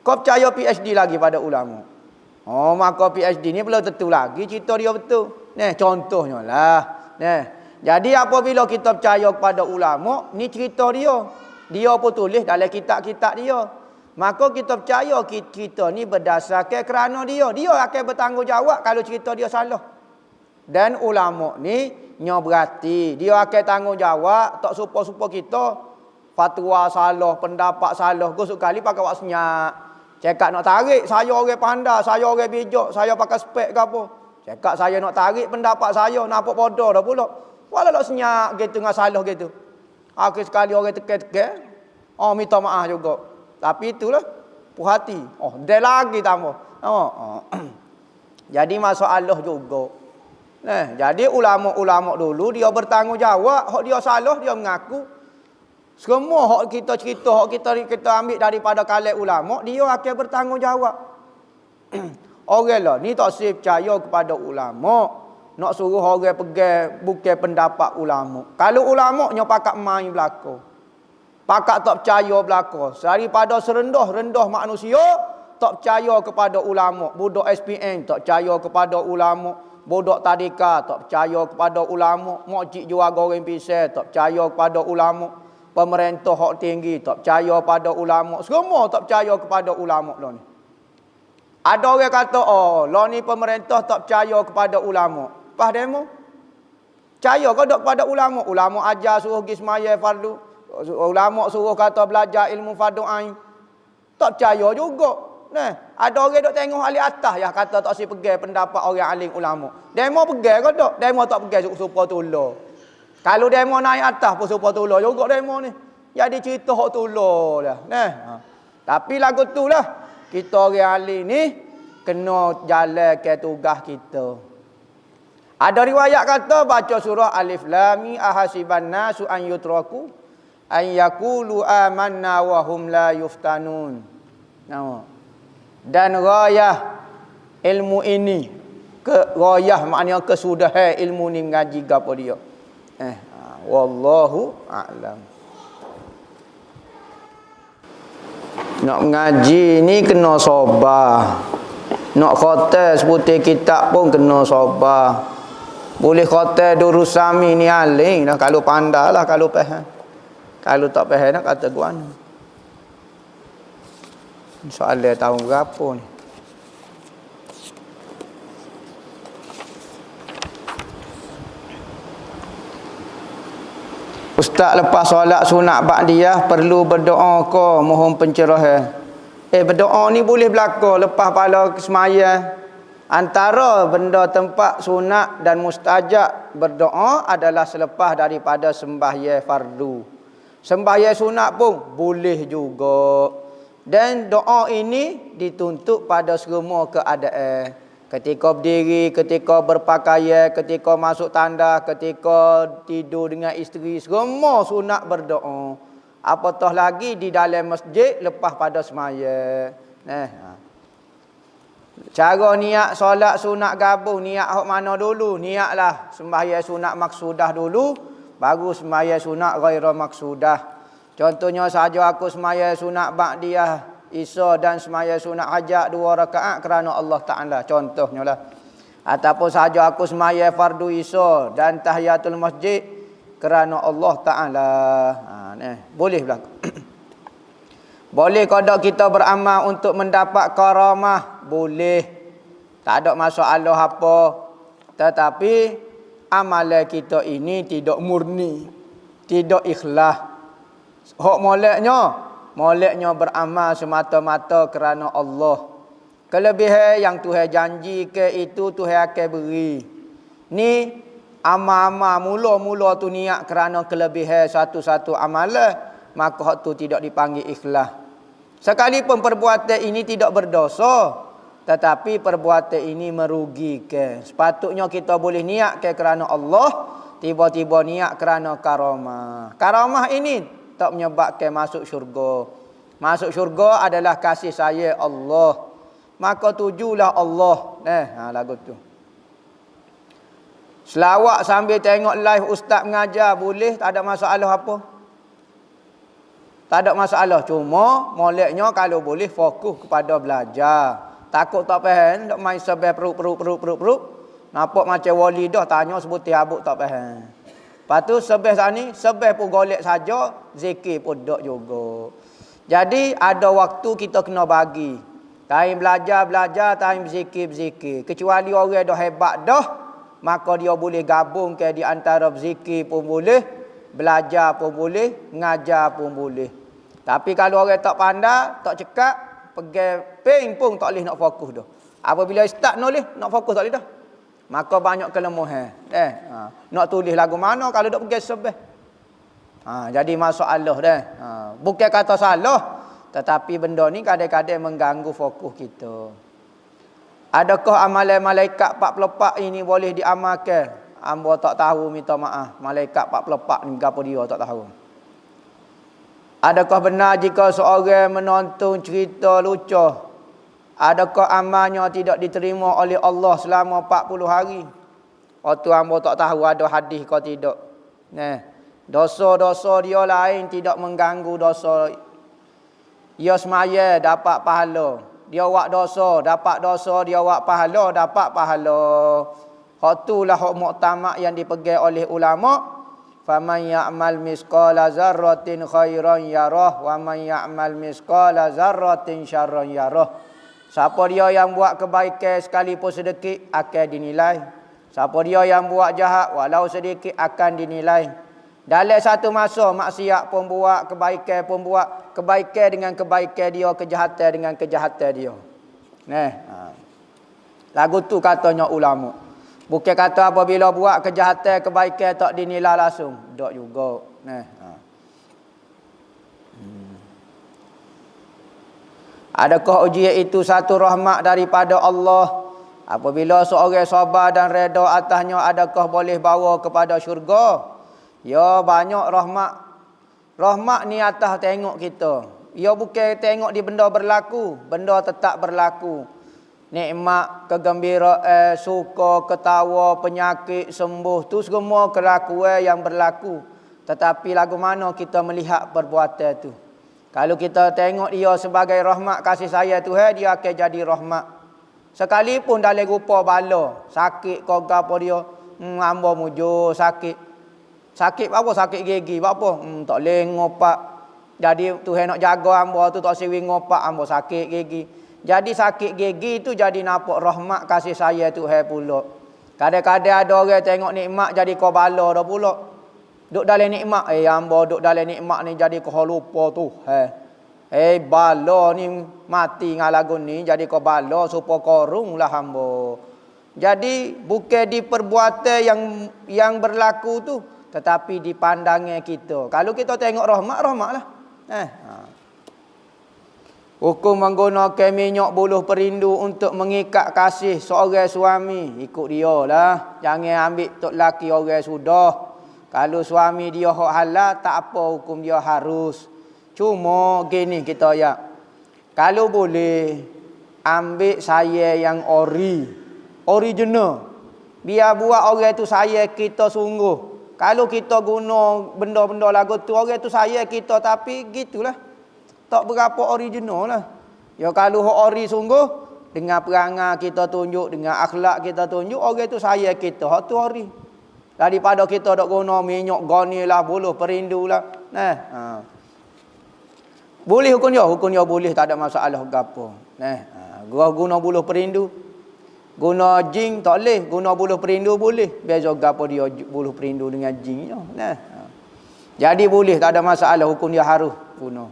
Speaker 1: Kau percaya PhD lagi pada ulama. Maka PhD ni belum tentu lagi cerita dia betul. Contohnya lah. Jadi apabila kita percaya kepada ulama, ni cerita dia. Dia pun tulis dalam kitab-kitab dia. Maka kita percaya cerita ni berdasarkan kerana dia. Dia akan bertanggungjawab kalau cerita dia salah. Dan ulama ni nya berarti dia akan tanggungjawab tak supo-supo kita fatwa salah, pendapat salah. Gosok kali pakai wak senyak. Cakap nak tarik, saya orang pandai, saya orang bijak, saya pakai spek ke apa. Cakap saya nak tarik pendapat saya, nampak bodoh dah pula. Walau tak senyap gitu dengan salah gitu. Akhir sekali orang teken-teken, minta maaf juga. Tapi itulah puas hati. Dia lagi tambah. Jadi masalah juga. Jadi ulama-ulama dulu dia bertanggungjawab, hak dia salah dia mengaku. Semua hak kita cerita, hak kita ambil daripada kalangan ulama, dia akan bertanggungjawab. Orang lah ni tak percaya kepada ulama. Nak suruh orang pegang bukan pendapat ulama. Kalau ulama nya pakat main belaka. Pakat tak percaya belaka. Daripada serendah-rendah manusia tak percaya kepada ulama. Budak SPN tak percaya kepada ulama. Budak tadika tak percaya kepada ulama. Mokcik jual goreng pisang tak percaya kepada ulama. Pemerintah hak tinggi tak percaya pada ulama. Semua tak percaya kepada ulama lah ni. Ada orang kata, lah ni pemerintah tak percaya kepada ulama. Pas demo. Percaya kau tak kepada ulama? Ulama ajar suruh pergi semaya fardu. Ulama suruh kata belajar ilmu fardu ain. Tak percaya juga. Ada orang dok tengok ahli atas ya kata tak si pegang pendapat orang alim ulama. Demo pegang kau tak? Demo tak pegang supaya tolong. Kalau demo naik atas pun supaya tolong juga demo ni. Jadi cerita hak tolong dah. Tapi lagu tu lah. Kita orang alim ni kena jalan ke tugas kita. Ada riwayat kata baca surah Alif Lam Mim ahasiban nasu an yutraku an yaqulu amanna wa hum la yuftanun. Dan rayah ilmu ini rayah maknanya kesudahan ilmu ni mengaji gapo dia. Wallahu a'lam. Nak mengaji ni kena sabar. Nak khatam sebutir kitab pun kena sabar. Boleh khatam Durusami ni aling dah kalau pandai lah, kalau faham. Kalau tak faham nak kata guana. Soalan tahun berapa ni? Ustaz lepas solat sunat ba'diyah perlu berdoa ke mohon pencerahan? Berdoa ni boleh berlaku lepas pada semaya. Antara benda tempat sunat dan mustajab berdoa adalah selepas daripada sembahyang fardu. Sembahyang sunat pun boleh juga. Dan doa ini dituntut pada semua keadaan. Ketika berdiri, ketika berpakaian, ketika masuk tanda, ketika tidur dengan isteri, semua sunat berdoa. Apatah lagi di dalam masjid lepas pada sembahyang. Cara niat solat sunat gabung, niat hok mana dulu? Niatlah sembahyang sunat maksudah dulu, baru sembahyang sunat ghairah maksudah. Contohnya saja aku sembahyang sunat ba'diyah Isya dan sembahyang sunat hajat 2 rakaat kerana Allah Taala, contohnya lah. Ataupun saja aku sembahyang fardu Isya dan tahiyatul masjid kerana Allah Taala. Boleh berlaku. Boleh kodok kita beramal untuk mendapat karamah, boleh. Tak ada masalah apa. Tetapi amalan kita ini tidak murni, tidak ikhlas. Hak moleknya beramal semata-mata kerana Allah. Kelebihan yang Tuhan janji ke itu Tuhan akan beri. Ni amal-amal mula-mula tu niat kerana kelebihan satu-satu amalan, maka hak tu tidak dipanggil ikhlas. Sekalipun perbuatan ini tidak berdosa, tetapi perbuatan ini merugikan. Sepatutnya kita boleh niat ke kerana Allah, tiba-tiba niat kerana karamah. Karamah ini tak menyebabkan masuk syurga. Masuk syurga adalah kasih sayang Allah. Maka tujulah Allah. Lagu tu. Selawat sambil tengok live ustaz mengajar boleh, tak ada masalah apa. Tak ada masalah. Cuma moleknya kalau boleh fokus kepada belajar. Takut tak faham, tak main sebab perut. Nampak macam wali dah tanya sebutir habuk tak faham. Lepas tu sebab pun golek saja, zikir pun tak juga. Jadi ada waktu kita kena bagi. Time belajar, time berzikir. Kecuali orang dah hebat dah, maka dia boleh gabung ke di antara berzikir pun boleh, belajar pun boleh, ngajar pun boleh. Tapi kalau orang tak pandai, tak cekap, pergi ping pun tak boleh nak fokus dah. Apabila start nulis, nak fokus tak boleh dah. Maka banyak kelemahan. Nak tulis lagu mana kalau tak pergi sebab. Jadi masalah dah. Bukan kata salah, tetapi benda ni kadang-kadang mengganggu fokus kita. Adakah amalan malaikat 44 ini boleh diamalkan? Hamba tak tahu, minta maaf. Malaikat 44 ni gapo dia tak tahu. Adakah benar jika seorang menonton cerita lucu, adakah amalnya tidak diterima oleh Allah selama 40 hari? Waktu hamba tak tahu ada hadis ke tidak. Dosa-dosa dia lain tidak mengganggu dosa. Dia semaya dapat pahala. Dia buat dosa, dapat dosa. Dia buat pahala, dapat pahala. Hak itulah hak muktamad yang dipegang oleh ulama. Faman ya'mal misqala zarratin khairan yarah wa man ya'mal misqala zarratin syarran yarah. Siapa dia yang buat kebaikan sekalipun sedikit akan dinilai. Siapa dia yang buat jahat walau sedikit akan dinilai. Dalam satu masa maksiat pun buat, kebaikan pun buat, kebaikan dengan kebaikan dia, kejahatan dengan kejahatan dia. Lagu tu katanya ulama. Bukan kata apabila buat kejahatan, kebaikan tak dinilai langsung. Tak juga. Adakah ujian itu satu rahmat daripada Allah? Apabila seorang sabar dan reda atasnya, adakah boleh bawa kepada syurga? Ya, banyak rahmat. Rahmat ni atas tengok kita. Ya, bukan tengok di benda berlaku. Benda tetap berlaku. Nikmat, kegembiraan, suka, ketawa, penyakit, sembuh. Tu semua kelakuan yang berlaku. Tetapi lagu mana kita melihat perbuatan tu. Kalau kita tengok dia sebagai rahmat kasih sayang Tuhan, dia akan jadi rahmat. Sekalipun dalam rupa bala, sakit kau gapo dia, hamba mujur sakit. Sakit apa? Sakit gigi apa? Tak boleh ngopak. Jadi Tuhan nak jaga hamba tu tak siwi ngopak, hamba sakit gigi. Jadi sakit gigi itu jadi nampak rahmat kasih sayang Tuhan pula. Kadang-kadang ada orang tengok nikmat jadi kau bala dah pula. Duk dalam nikmat, hamba duk dalam nikmat ni jadi kau lupa tu. Bala ni mati dengan lagu ni jadi kau bala supaya korung lah hamba. Jadi bukan di perbuatan yang berlaku tu, tetapi di pandangan kita. Kalau kita tengok rahmatlah. Hukum menggunakan minyak buluh perindu untuk mengikat kasih seorang suami, ikut dia lah. Jangan ambil tok laki orang sudah. Kalau suami dia hak halal, tak apa hukum dia harus. Cuma gini kita ya. Kalau boleh, ambil saya yang original. Biar buat orang tu saya kita sungguh. Kalau kita guna benda-benda lagu tu, orang tu saya kita, tapi gitulah. Tak berapa original lah. Ya kalau ori sungguh, dengan perangai kita tunjuk, dengan akhlak kita tunjuk, orang tu saya kita, hak tu ori. Daripada kita dok guna minyak goni lah, buluh perindu lah. Boleh hukum dia boleh, tak ada masalah gapo. Guna buluh perindu, guna jing tak boleh, guna buluh perindu boleh. Beza gapo dia buluh perindu dengan jingnya. Jadi boleh, tak ada masalah, hukum dia harus guna.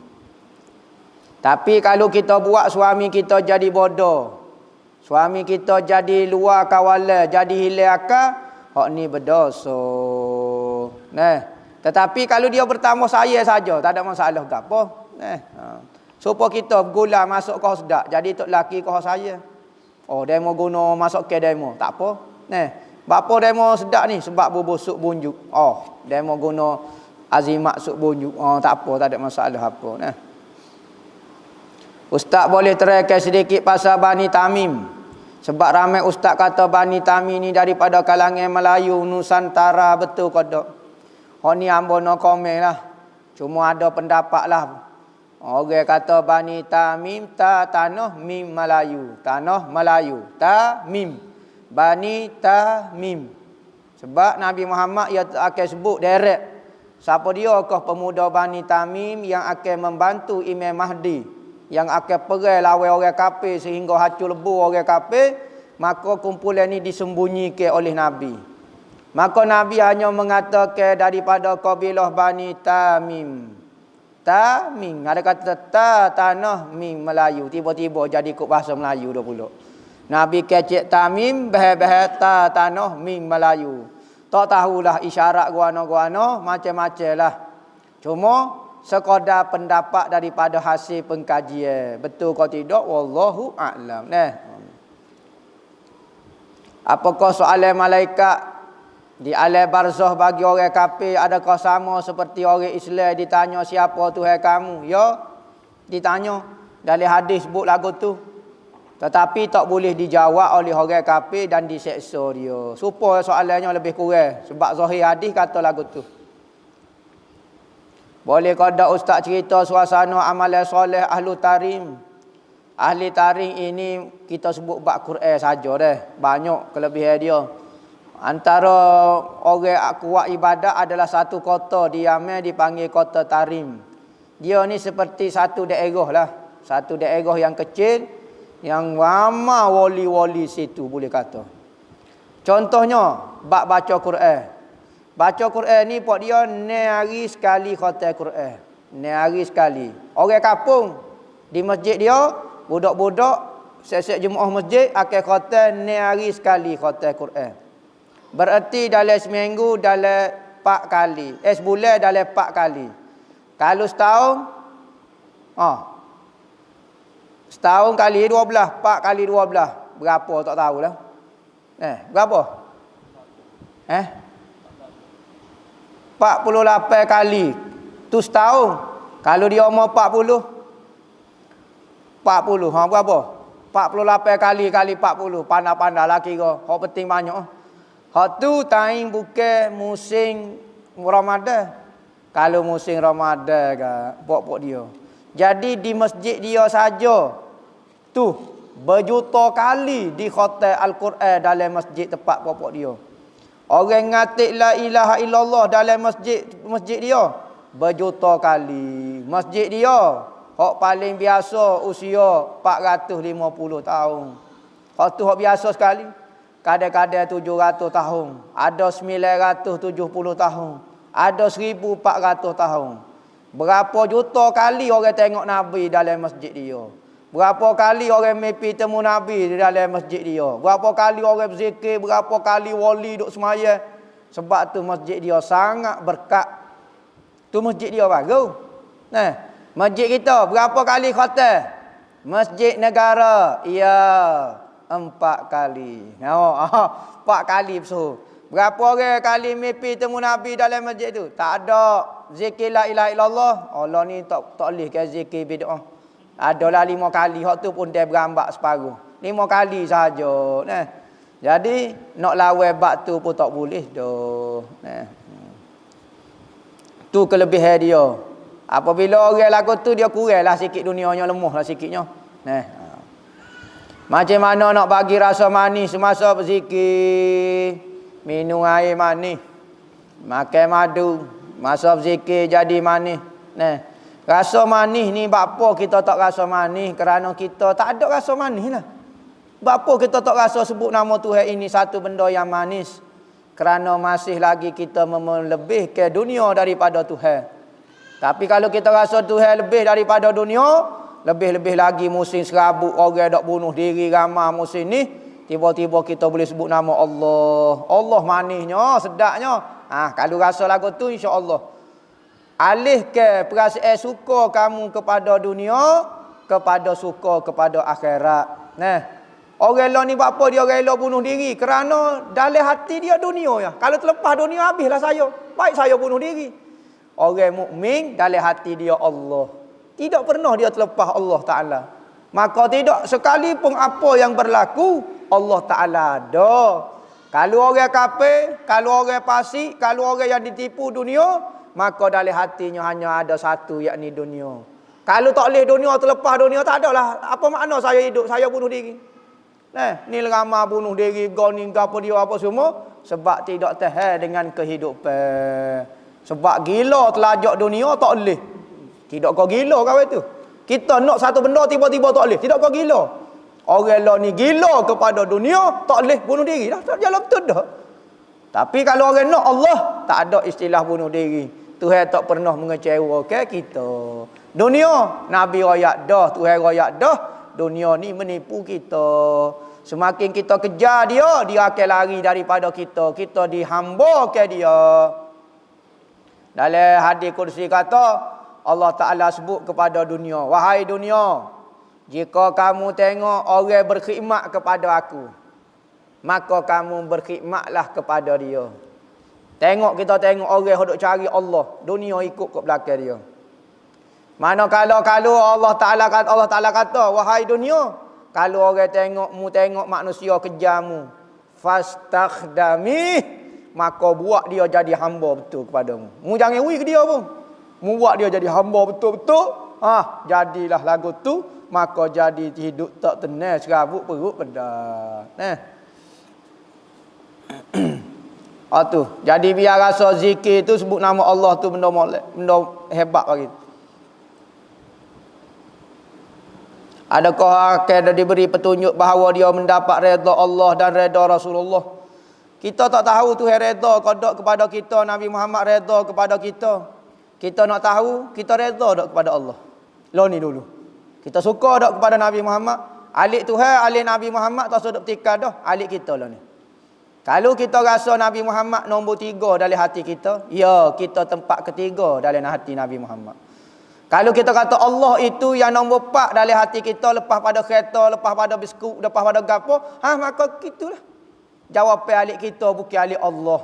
Speaker 1: Tapi kalau kita buat suami kita jadi bodoh, suami kita jadi luar kawalan, jadi hilang akal, hak ni berdosa. Tetapi kalau dia bertambah saya saja, tak ada masalah gapo. Supaya kita gula masuk kau sedak, jadi tok laki kau saya. Oh, demo guna masuk ke demo, tak apa. Bapa demo sedak ni sebab berbusuk bunjuk. Oh, demo guna azimat suk bunjuk. Oh, tak apa, tak ada masalah apa. Ustaz boleh terangkan sedikit pasal Bani Tamim. Sebab ramai ustaz kata Bani Tamim ni daripada kalangan Melayu Nusantara, betul ke tak? Oh ni hamba no komen lah. Cuma ada pendapat lah. Orang kata Bani Tamim tanah mim Melayu. Tanah Melayu. Tamim. Bani Tamim. Sebab Nabi Muhammad ia akan sebut direct. Siapa dia kah pemuda Bani Tamim yang akan membantu Imam Mahdi, yang akan perai lawan orang kafir sehingga hacur lebu orang kafir, maka kumpulan ini disembunyikan oleh Nabi. Maka Nabi hanya mengatakan daripada kabilah Bani Tamim. Tamim, ada kata tanah mim Melayu, tiba-tiba jadi ikut bahasa Melayu dah pula. Nabi kecek Tamim, bahas tanah mim Melayu. Tak tahulah isyarat guano-guano macam-macam lah. Cuma sekadar pendapat daripada hasil pengkajian. Betul ke tidak? Wallahu a'lam. Apakah soalan malaikat di alam barzah bagi orang kafir adakah sama seperti orang Islam ditanya siapa Tuhan kamu? Ya, ditanya. Dalam hadis sebut lagu tu. Tetapi tak boleh dijawab oleh orang kafir dan diseksa dia. Supaya soalannya lebih kurang. Sebab zahir hadis kata lagu tu. Boleh kada ustaz cerita suasana amalan soleh ahlu tarim? Ahli tarim ini kita sebut bab Quran saja dah. Banyak kelebihan dia. Antara orang kuat ibadat adalah satu kota di Yaman dipanggil kota Tarim. Dia ni seperti satu daerah lah. Satu daerah yang kecil, yang ramai wali-wali situ boleh kata. Contohnya, bab baca Quran. Baca Quran ni buat dia 6 hari sekali khatam Quran. 6 hari sekali. Orang kampung di masjid dia, budak-budak setiap Jumaat masjid akan khatam 6 hari sekali khatam Quran. Berarti dalam seminggu dalam 4 kali. Sebulan dalam 4 kali. Kalau setahun, setahun kali 12, 4 kali 12. Berapa tak tahulah. Berapa? 48 kali. Tu setahun. Kalau dia umur 40. Berapa? 48 kali 40. Pandai-pandai laki kau. Hak penting banyak. Hak tu taing bukan musim Ramadan. Kalau musim Ramadan ke pok-pok dia. Jadi di masjid dia saja tu berjuta kali di khatam Al-Quran dalam masjid tempat pok-pok dia. Orang ngatik la ilaha illallah dalam masjid dia berjuta kali. Masjid dia hak paling biasa usia 450 tahun. Hak tu hak biasa sekali. Kadang-kadang 700 tahun, ada 970 tahun, ada 1400 tahun. Berapa juta kali orang tengok Nabi dalam masjid dia. Berapa kali orang mimpi temu Nabi di dalam masjid dia. Berapa kali orang berzikir, berapa kali wali duk semaya. Sebab tu masjid dia sangat berkat. Tu masjid dia bagus. Masjid kita berapa kali khatam? Masjid negara, ya 4 kali. 4 kali betul. Berapa orang kali mimpi temu Nabi dalam masjid tu? Tak ada zikir la ilaha illallah. Allah ni tak boleh ke zikir bid'ah. Adalah 5 kali. Hak tu pun dia berambak separuh. 5 kali saja. Nah. Jadi nak lawan bab tu pun tak boleh dah. Nah. Tu kelebihan dia. Apabila orang lagu tu dia kuranglah sikit dunianya, lemahlah sikitnya. Nah. Macam mana nak bagi rasa manis semasa berzikir? Minum air manis. Makan madu. Masa berzikir jadi manis. Nah. Rasa manis ni apa kita tak rasa manis? Kerana kita tak ada rasa manis lah. Apa kita tak rasa sebut nama Tuhan ini satu benda yang manis? Kerana masih lagi kita melebihkan dunia daripada Tuhan. Tapi kalau kita rasa Tuhan lebih daripada dunia, lebih-lebih lagi musim serabut, orang dok bunuh diri ramai musim ni, tiba-tiba kita boleh sebut nama Allah. Allah manisnya, sedapnya. Kalau rasa lagu tu insya-Allah. Alihkan perasaan suka kamu kepada dunia kepada suka kepada akhirat. Nah, orang lain ni buat apa dia orang elok bunuh diri? Kerana dalam hati dia dunia ya. Kalau terlepas dunia habislah saya. Baik saya bunuh diri. Orang mukmin dalam hati dia Allah. Tidak pernah dia terlepas Allah Taala. Maka tidak sekalipun apa yang berlaku Allah Taala ada. Kalau orang kafir, kalau orang fasik, kalau orang yang ditipu dunia, maka dalam hatinya hanya ada satu, yakni dunia. Kalau tak boleh dunia, terlepas dunia, tak adalah. Apa makna saya hidup? Saya bunuh diri. Ni ramai bunuh diri, goni, apa dia, apa semua. Sebab tidak tahan dengan kehidupan. Sebab gila telajak dunia, tak boleh. Tidak kau gila kau itu. Kita nak satu benda, tiba-tiba tak boleh. Tidak kau gila. Orang lah ni gila kepada dunia, tak boleh bunuh diri. Tak jalan betul dah. Tapi kalau orang nak Allah, tak ada istilah bunuh diri. Tuhan tak pernah mengecewakan kita. Dunia, Nabi royak dah, Tuhan royak dah. Dunia ni menipu kita. Semakin kita kejar dia, dia akan lari daripada kita. Kita dihambakan dia. Dalam hadis kursi kata, Allah Ta'ala sebut kepada dunia, wahai dunia, jika kamu tengok orang berkhidmat kepada aku, maka kamu berkhidmatlah kepada dia. Kita tengok orang yang cari Allah, dunia ikut ke belakang dia. Manakala kalau Allah Taala kata, wahai dunia, kalau orang tengok manusia kejarmu, fastakhdami, maka buat dia jadi hamba betul kepadamu. Mu jangan wui ke dia pun. Mu buat dia jadi hamba betul-betul. Jadilah lagu tu, maka jadi hidup tak tenang, serabut perut pedas. Tu. Jadi biar rasa zikir tu sebut nama Allah tu benda molek, benda hebat bagi. Adakah akan diberi petunjuk bahawa dia mendapat redha Allah dan redha Rasulullah? Kita tak tahu tu redha kodok kepada kita, Nabi Muhammad redha kepada kita. Kita nak tahu, kita redha dak kepada Allah. Lo ni dulu. Kita suka dak kepada Nabi Muhammad? Alik Tuhan, alik Nabi Muhammad tak sudah bertikar dah, alik kita lo ni. Kalau kita rasa Nabi Muhammad nombor 3 dalam hati kita, ya, kita tempat ketiga dalam hati Nabi Muhammad. Kalau kita kata Allah itu yang nombor 4 dalam hati kita, lepas pada kereta, lepas pada biskut, lepas pada gapo, maka gitulah. Jawapan alik kita bukan alik Allah.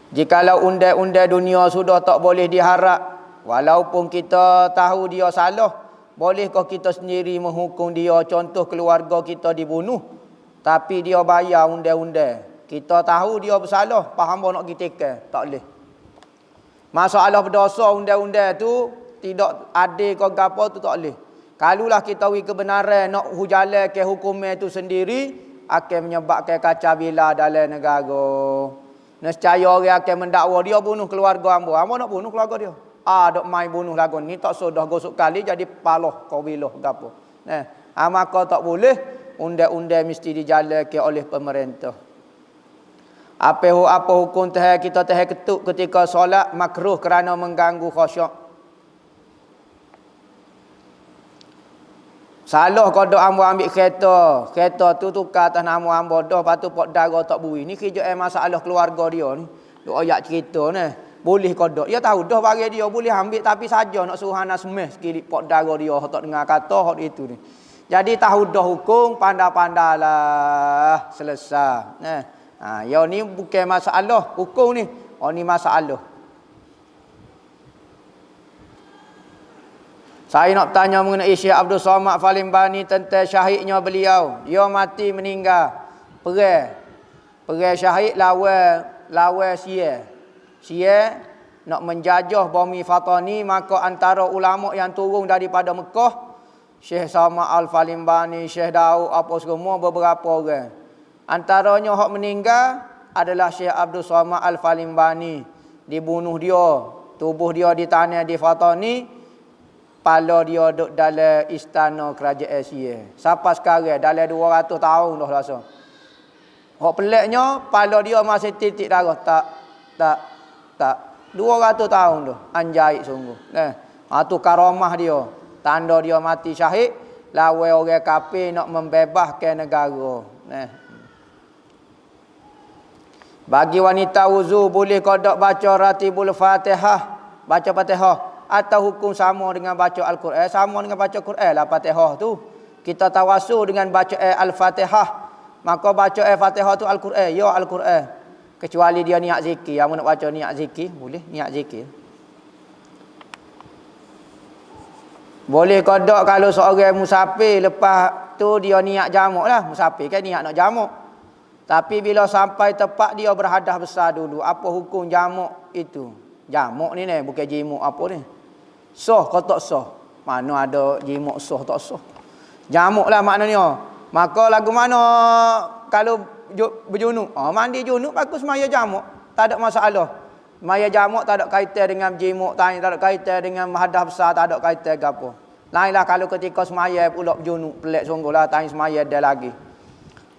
Speaker 1: Jikalau undang-undang dunia sudah tak boleh diharap, walaupun kita tahu dia salah, bolehkah kita sendiri menghukum dia? Contoh keluarga kita dibunuh, tapi dia bayar undang-undang. Kita tahu dia bersalah, faham nak kita ke? Tak boleh. Masalah berdosa undang-undang tu tidak adil ke apa tu tak boleh. Kalulah kita wi kebenaran nak hujalan ke hukuman tu sendiri, akan menyebabkan kacau bila dalam negara. Nescaya orang akan mendakwa dia bunuh keluarga hamba. Hamba nak bunuh keluarga dia. Dok mai bunuh lagu ni tak sudah gosok kali jadi paloh kabilah gapo. Maka tak boleh, undang-undang mesti dijalankan oleh pemerintah. Apa hukum kita ketuk ketika solat makruh kerana mengganggu khusyuk. Salah kodok hamba ambil kereta. Kereta tu tukar atas nama hamba dah, lepas tu pot darah tak bui. Ni kerja masalah keluarga dia ni. Duk ayak cerita ni. Boleh kodok. Dia tahu dah bagi dia boleh ambil, tapi saja nak suruh anak semeh sekali pot darah dia tak dengar kata hak itu ni. Jadi tahu dah hukum, pandai-pandailah selesai. Ya ni bukan masalah hukum ni. Ni masalah. Saya nak tanya mengenai Syekh Abdul Somad Falimbani tentang syahidnya beliau. Dia mati meninggal. Perang syahid lawan Syia nak menjajah bumi Fatani, maka antara ulama yang turun daripada Mekah, Syekh Somad Al-Falimbani, Syekh Daud apa semua beberapa orang. Antaranya hak meninggal adalah Syekh Abdul Somad Al-Falimbani. Dibunuh dia, tubuh dia ditanam di Fatani, kepala dia duduk dalam istana kerajaan Syia. Sampai sekarang dalam 200 tahun dah rasa. Hak peliknya kepala dia masih titik darah tak 200 tahun dah. Anjai sungguh. Tu karamah dia. Tanda dia mati syahid lawan orang kafir nak membebaskan negara. Bagi wanita wuzu boleh kodok baca Ratibul Fatihah, baca Fatihah, atau hukum sama dengan baca Al-Quran, sama dengan baca Quran lah Fatihah tu. Kita tawasul dengan baca Al-Fatihah, maka baca Al-Fatihah tu Al-Quran, ya Al-Quran. Kecuali dia niat zikir, yang nak baca niat zikir, boleh niat zikir. Boleh kodok kalau seorang musafir lepas tu dia niat jamak lah. Musafir kan niat nak jamak. Tapi bila sampai tempat dia berhadas besar dulu, apa hukum jamak itu? Jamak ni bukan jimuk apa ni. Sah kau tak sah? Mana ada jimuk sah tak sah? Jamak lah maknanya. Maka lagu mana kalau berjunuk? Mandi junuk bagus semaya jamak. Tak ada masalah. Semaya jamak tak ada kaitan dengan jimuk, tak ada kaitan dengan hadas besar, tak ada kaitan ke apa. Lainlah kalau ketika semaya pula berjunuk, pelik sungguhlah tanya semaya dia lagi.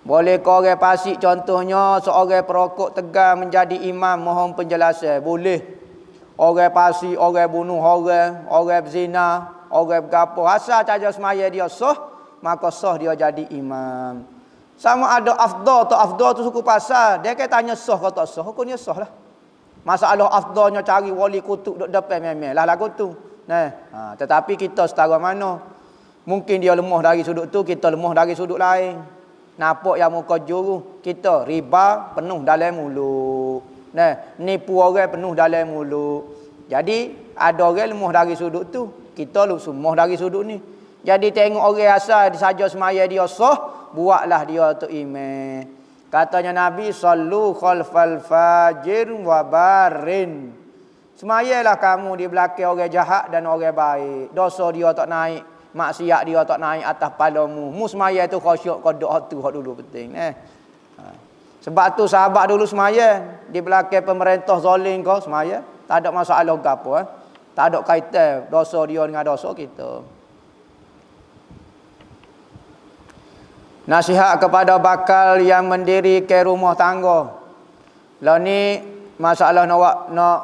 Speaker 1: Boleh kau orang pasik contohnya seorang perokok tegar menjadi imam mohon penjelasan. Boleh. Orang pasik, orang bunuh orang berzina, orang bergapo, asal saja semaya dia sah, maka sah dia jadi imam. Sama ada afdal atau afdal tu suku pasal. Dia kan tanya sah atau tak sah, hukumnya sah lah. Masalah afdalnya cari wali kutub duk depan memang lah lagu tu. Tetapi kita setara mana? Mungkin dia lemah dari sudut tu, kita lemah dari sudut lain. Nampak yang muka juru, kita riba penuh dalam mulut. Nipu orang penuh dalam mulut. Jadi ada orang lemah dari sudut tu, kita semua dari sudut ni. Jadi tengok orang asal saja semaya dia sah, buatlah dia tu imam. Katanya Nabi sallu khalfal fajir wa barin. Semayalah kamu di belakang orang jahat dan orang baik. Dosa dia tak naik, maksiat dia tak naik atas palamu. Mu semaya tu khusyuk qada tu hak dulu penting. Sebab tu sahabat dulu semaya di belakang pemerintah zalim kau semaya, tak ada masalah ke apa. Tak ada kaitan dosa dia dengan dosa kita. Nasihat kepada bakal yang mendirikan rumah tangga. Lah ni masalah nak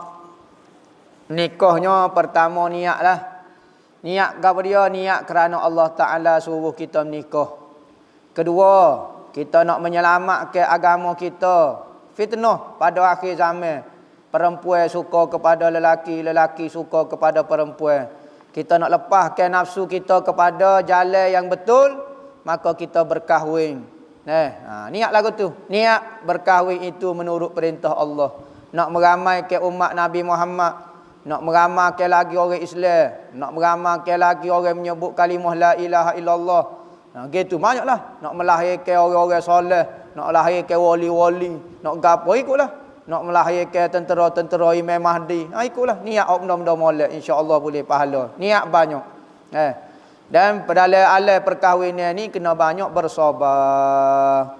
Speaker 1: nikahnya pertama niatlah. Niat kepada dia, niat kerana Allah Ta'ala suruh kita menikah. Kedua, kita nak menyelamatkan agama kita. Fitnah pada akhir zaman. Perempuan suka kepada lelaki, lelaki suka kepada perempuan. Kita nak lepaskan nafsu kita kepada jalan yang betul, maka kita berkahwin. Niat lagu tu. Niat berkahwin itu menurut perintah Allah. Nak meramaikan umat Nabi Muhammad. Nak meramalkan lagi orang Islam, nak meramalkan lagi orang menyebut kalimah la ilaha illallah. Gitu banyaklah. Nak melahirkan orang-orang soleh, nak melahirkan wali-wali, nak gapo ikutlah. Nak melahirkan tentera-tentera Imam Mahdi. Ikutlah niat benda-benda molek, insya-Allah boleh pahala. Niat banyak. Dan dalam alat perkahwinan ni kena banyak bersabar.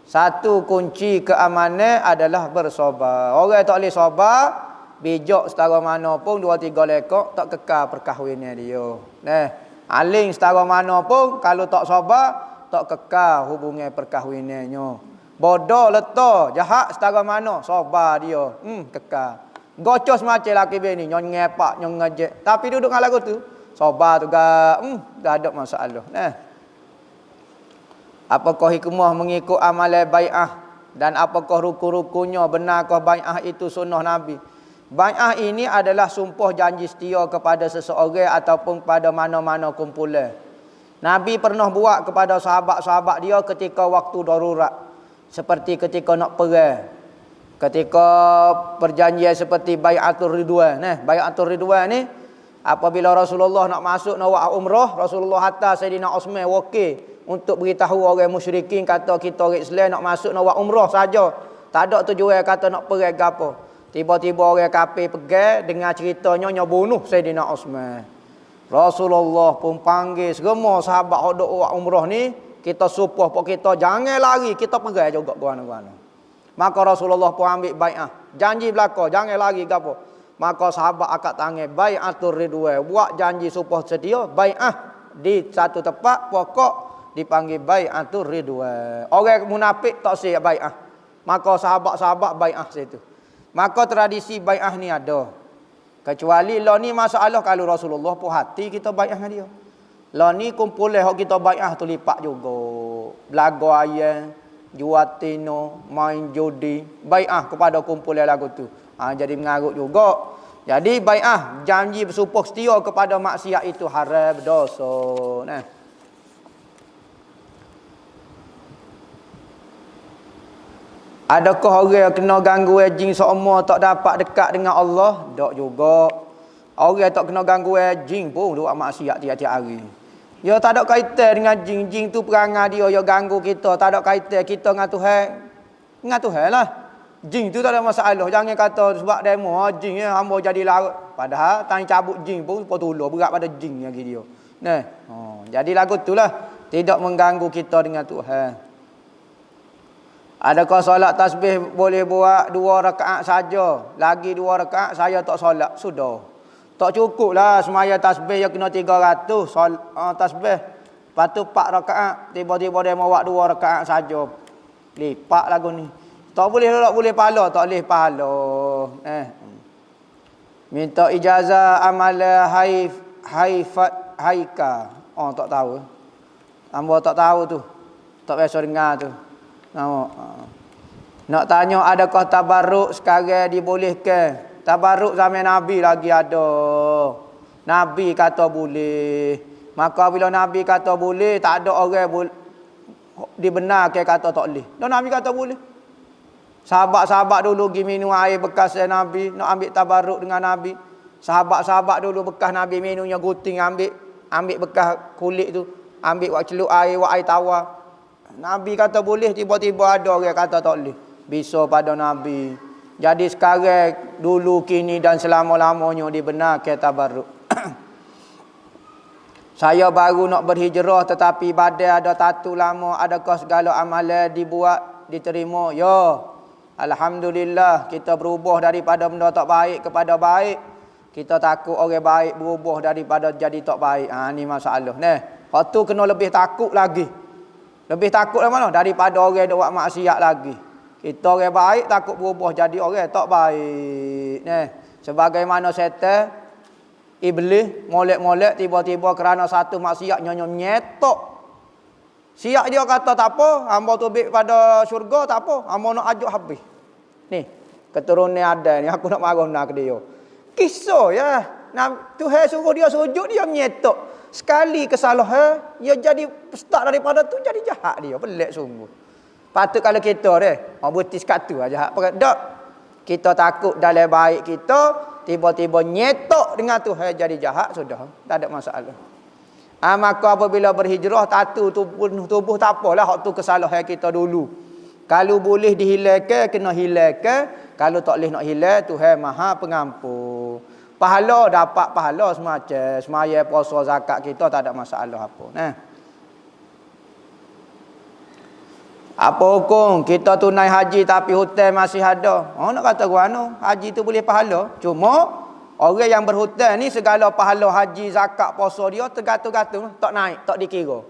Speaker 1: Satu kunci keamanan adalah bersabar. Orang tak boleh sabar, bijak setara mana pun 2-3 lekok tak kekal perkahwinan dia. Aling setara mana pun kalau tak sabar tak kekal hubungan perkahwinannya. Bodoh letak jahat setara mana sabar dia kekal. Gocos macam laki bini nyong ngepak nyong ngejek tapi duduk dengan lagu tu sabar tu dah ada masalah. Apakah hikmah mengikut amalan bai'ah dan apakah rukun-rukunnya, benarkah bai'ah itu sunnah Nabi? Bai'ah ini adalah sumpah janji setia kepada seseorang ataupun pada mana-mana kumpulan. Nabi pernah buat kepada sahabat-sahabat dia ketika waktu darurat. Seperti ketika nak perang. Ketika perjanjian seperti Bai'atul Ridwan. Bai'atul Ridwan ni
Speaker 3: Apabila Rasulullah nak masuk nak buat umrah, Rasulullah hantar Sayyidina Osman wakil untuk beritahu orang musyrikin kata kita orang Islam nak masuk nak buat umrah saja. Tak ada tujuan kata nak pergi ke apa. Tiba-tiba orang kafir pergi dengar ceritanya nya bunuh Sayyidina Osman. Rasulullah pun panggil semua sahabat hok duk buat umrah ni, kita supuh pok kita jangan lari, kita pergi juga ke mana-mana. Maka Rasulullah pun ambil bai'ah. Janji belaka jangan lari ke apa. Maka sahabat akad tangan bai'atur ridwan, buat janji supuh sedia bai'ah di satu tempat pokok dipanggil bai'atur ridwan. Orang munafik tak siap bai'ah. Maka sahabat-sahabat bai'ah situ. Maka tradisi bai'ah ni ada. Kecuali lah ni masalah kalau Rasulullah pun hati kita bai'ah dengan dia. Lah ni kumpul hok kita bai'ah tu lipat juga. Belaga ayam, jual tino, main judi, bai'ah kepada kumpul lagu tu. Jadi mengarut juga. Jadi bai'ah janji bersumpah setia kepada maksiat itu haram berdosa. Nah. Adakah orang yang kena gangguan jin seumur tak dapat dekat dengan Allah? Tak juga. Orang tak kena gangguan jin pun buat maksiat tiap-tiap hari. Ya tak ada kaitan dengan jin. Jin tu perangai dia, dia ganggu kita. Tak ada kaitan kita dengan Tuhan. Dengan Tuhan lah. Jin tu tak ada masalah. Jangan kata sebab demo jin hamba jadi larut. Padahal tanya cabut jin pun potulur berat pada jin lagi dia. Nah. Jadi lagu itulah tidak mengganggu kita dengan Tuhan. Adakah solat tasbih boleh buat 2 rakaat saja? Lagi 2 rakaat saya tak solat. Sudah. Tak cukup lah semaya tasbih yang kena 300 tasbih. Lepas tu 4 rakaat. Tiba-tiba dia mau buat 2 rakaat saja. Lipat lagu ni. Tak boleh pahala. Tak boleh pahala. Minta ijazah amal haika. Tak tahu. Hamba tak tahu tu. Tak biasa dengar tu. Nak tanya adakah tabarruk sekarang dibolehkan? Tabarruk zaman Nabi lagi ada. Nabi kata boleh. Maka bila Nabi kata boleh, tak ada orang dibenarkan kata tak boleh. Dan Nabi kata boleh. Sahabat-sahabat dulu pergi minum air bekas Nabi, nak ambil tabarruk dengan Nabi. Sahabat-sahabat dulu bekas Nabi minumnya guting, ambil bekas kulit tu, ambil buat celup air, buat air tawar. Nabi kata boleh, tiba-tiba ada orang kata tak boleh. Bisa pada Nabi. Jadi sekarang, dulu, kini dan selama-lamanya dibenarkan tabarruk. Saya baru nak berhijrah tetapi badai ada tatu lama. Adakah segala amalan dibuat, diterima? Ya. Alhamdulillah, kita berubah daripada benda tak baik kepada baik. Kita takut orang baik berubah daripada jadi tak baik. Ni masalah. Hak tu kena lebih takut lagi. Lebih takut mana? Daripada orang yang buat maksiat lagi. Kita orang baik takut berubah jadi orang tak baik. Sebagaimana setan, iblis, molek-molek tiba-tiba kerana satu maksiat nyonya nyetok. Siap dia kata tak apa, hamba tubik pada syurga tak apa, hamba nak ajuk habis. Ni, keturunan ada ni aku nak marah nak ke dia. Kisah ya. Tuhan suruh dia sujud dia nyetok. Sekali kesalahan, dia jadi start daripada tu jadi jahat dia. Pelik sungguh. Patut kalau kita berhenti sekatu aja. Tak. Kita takut dalam baik kita, tiba-tiba nyetok dengan Tuhan jadi jahat, sudah. Tak ada masalah. Maka apabila berhijrah, tatu tubuh tak apalah. Hak tu kesalahan kita dulu. Kalau boleh dihilangkan, kena hilangkan. Kalau tak boleh nak hilang, Tuhan Maha Pengampun. Pahala dapat pahala semacam semaya puasa zakat kita tak ada masalah apa. Apa hukum kita tunai haji tapi hutang masih ada? Nak kata guano, haji tu boleh pahala. Cuma orang yang berhutang ni segala pahala haji, zakat, puasa dia tergantung-gantung, tak naik, tak dikira.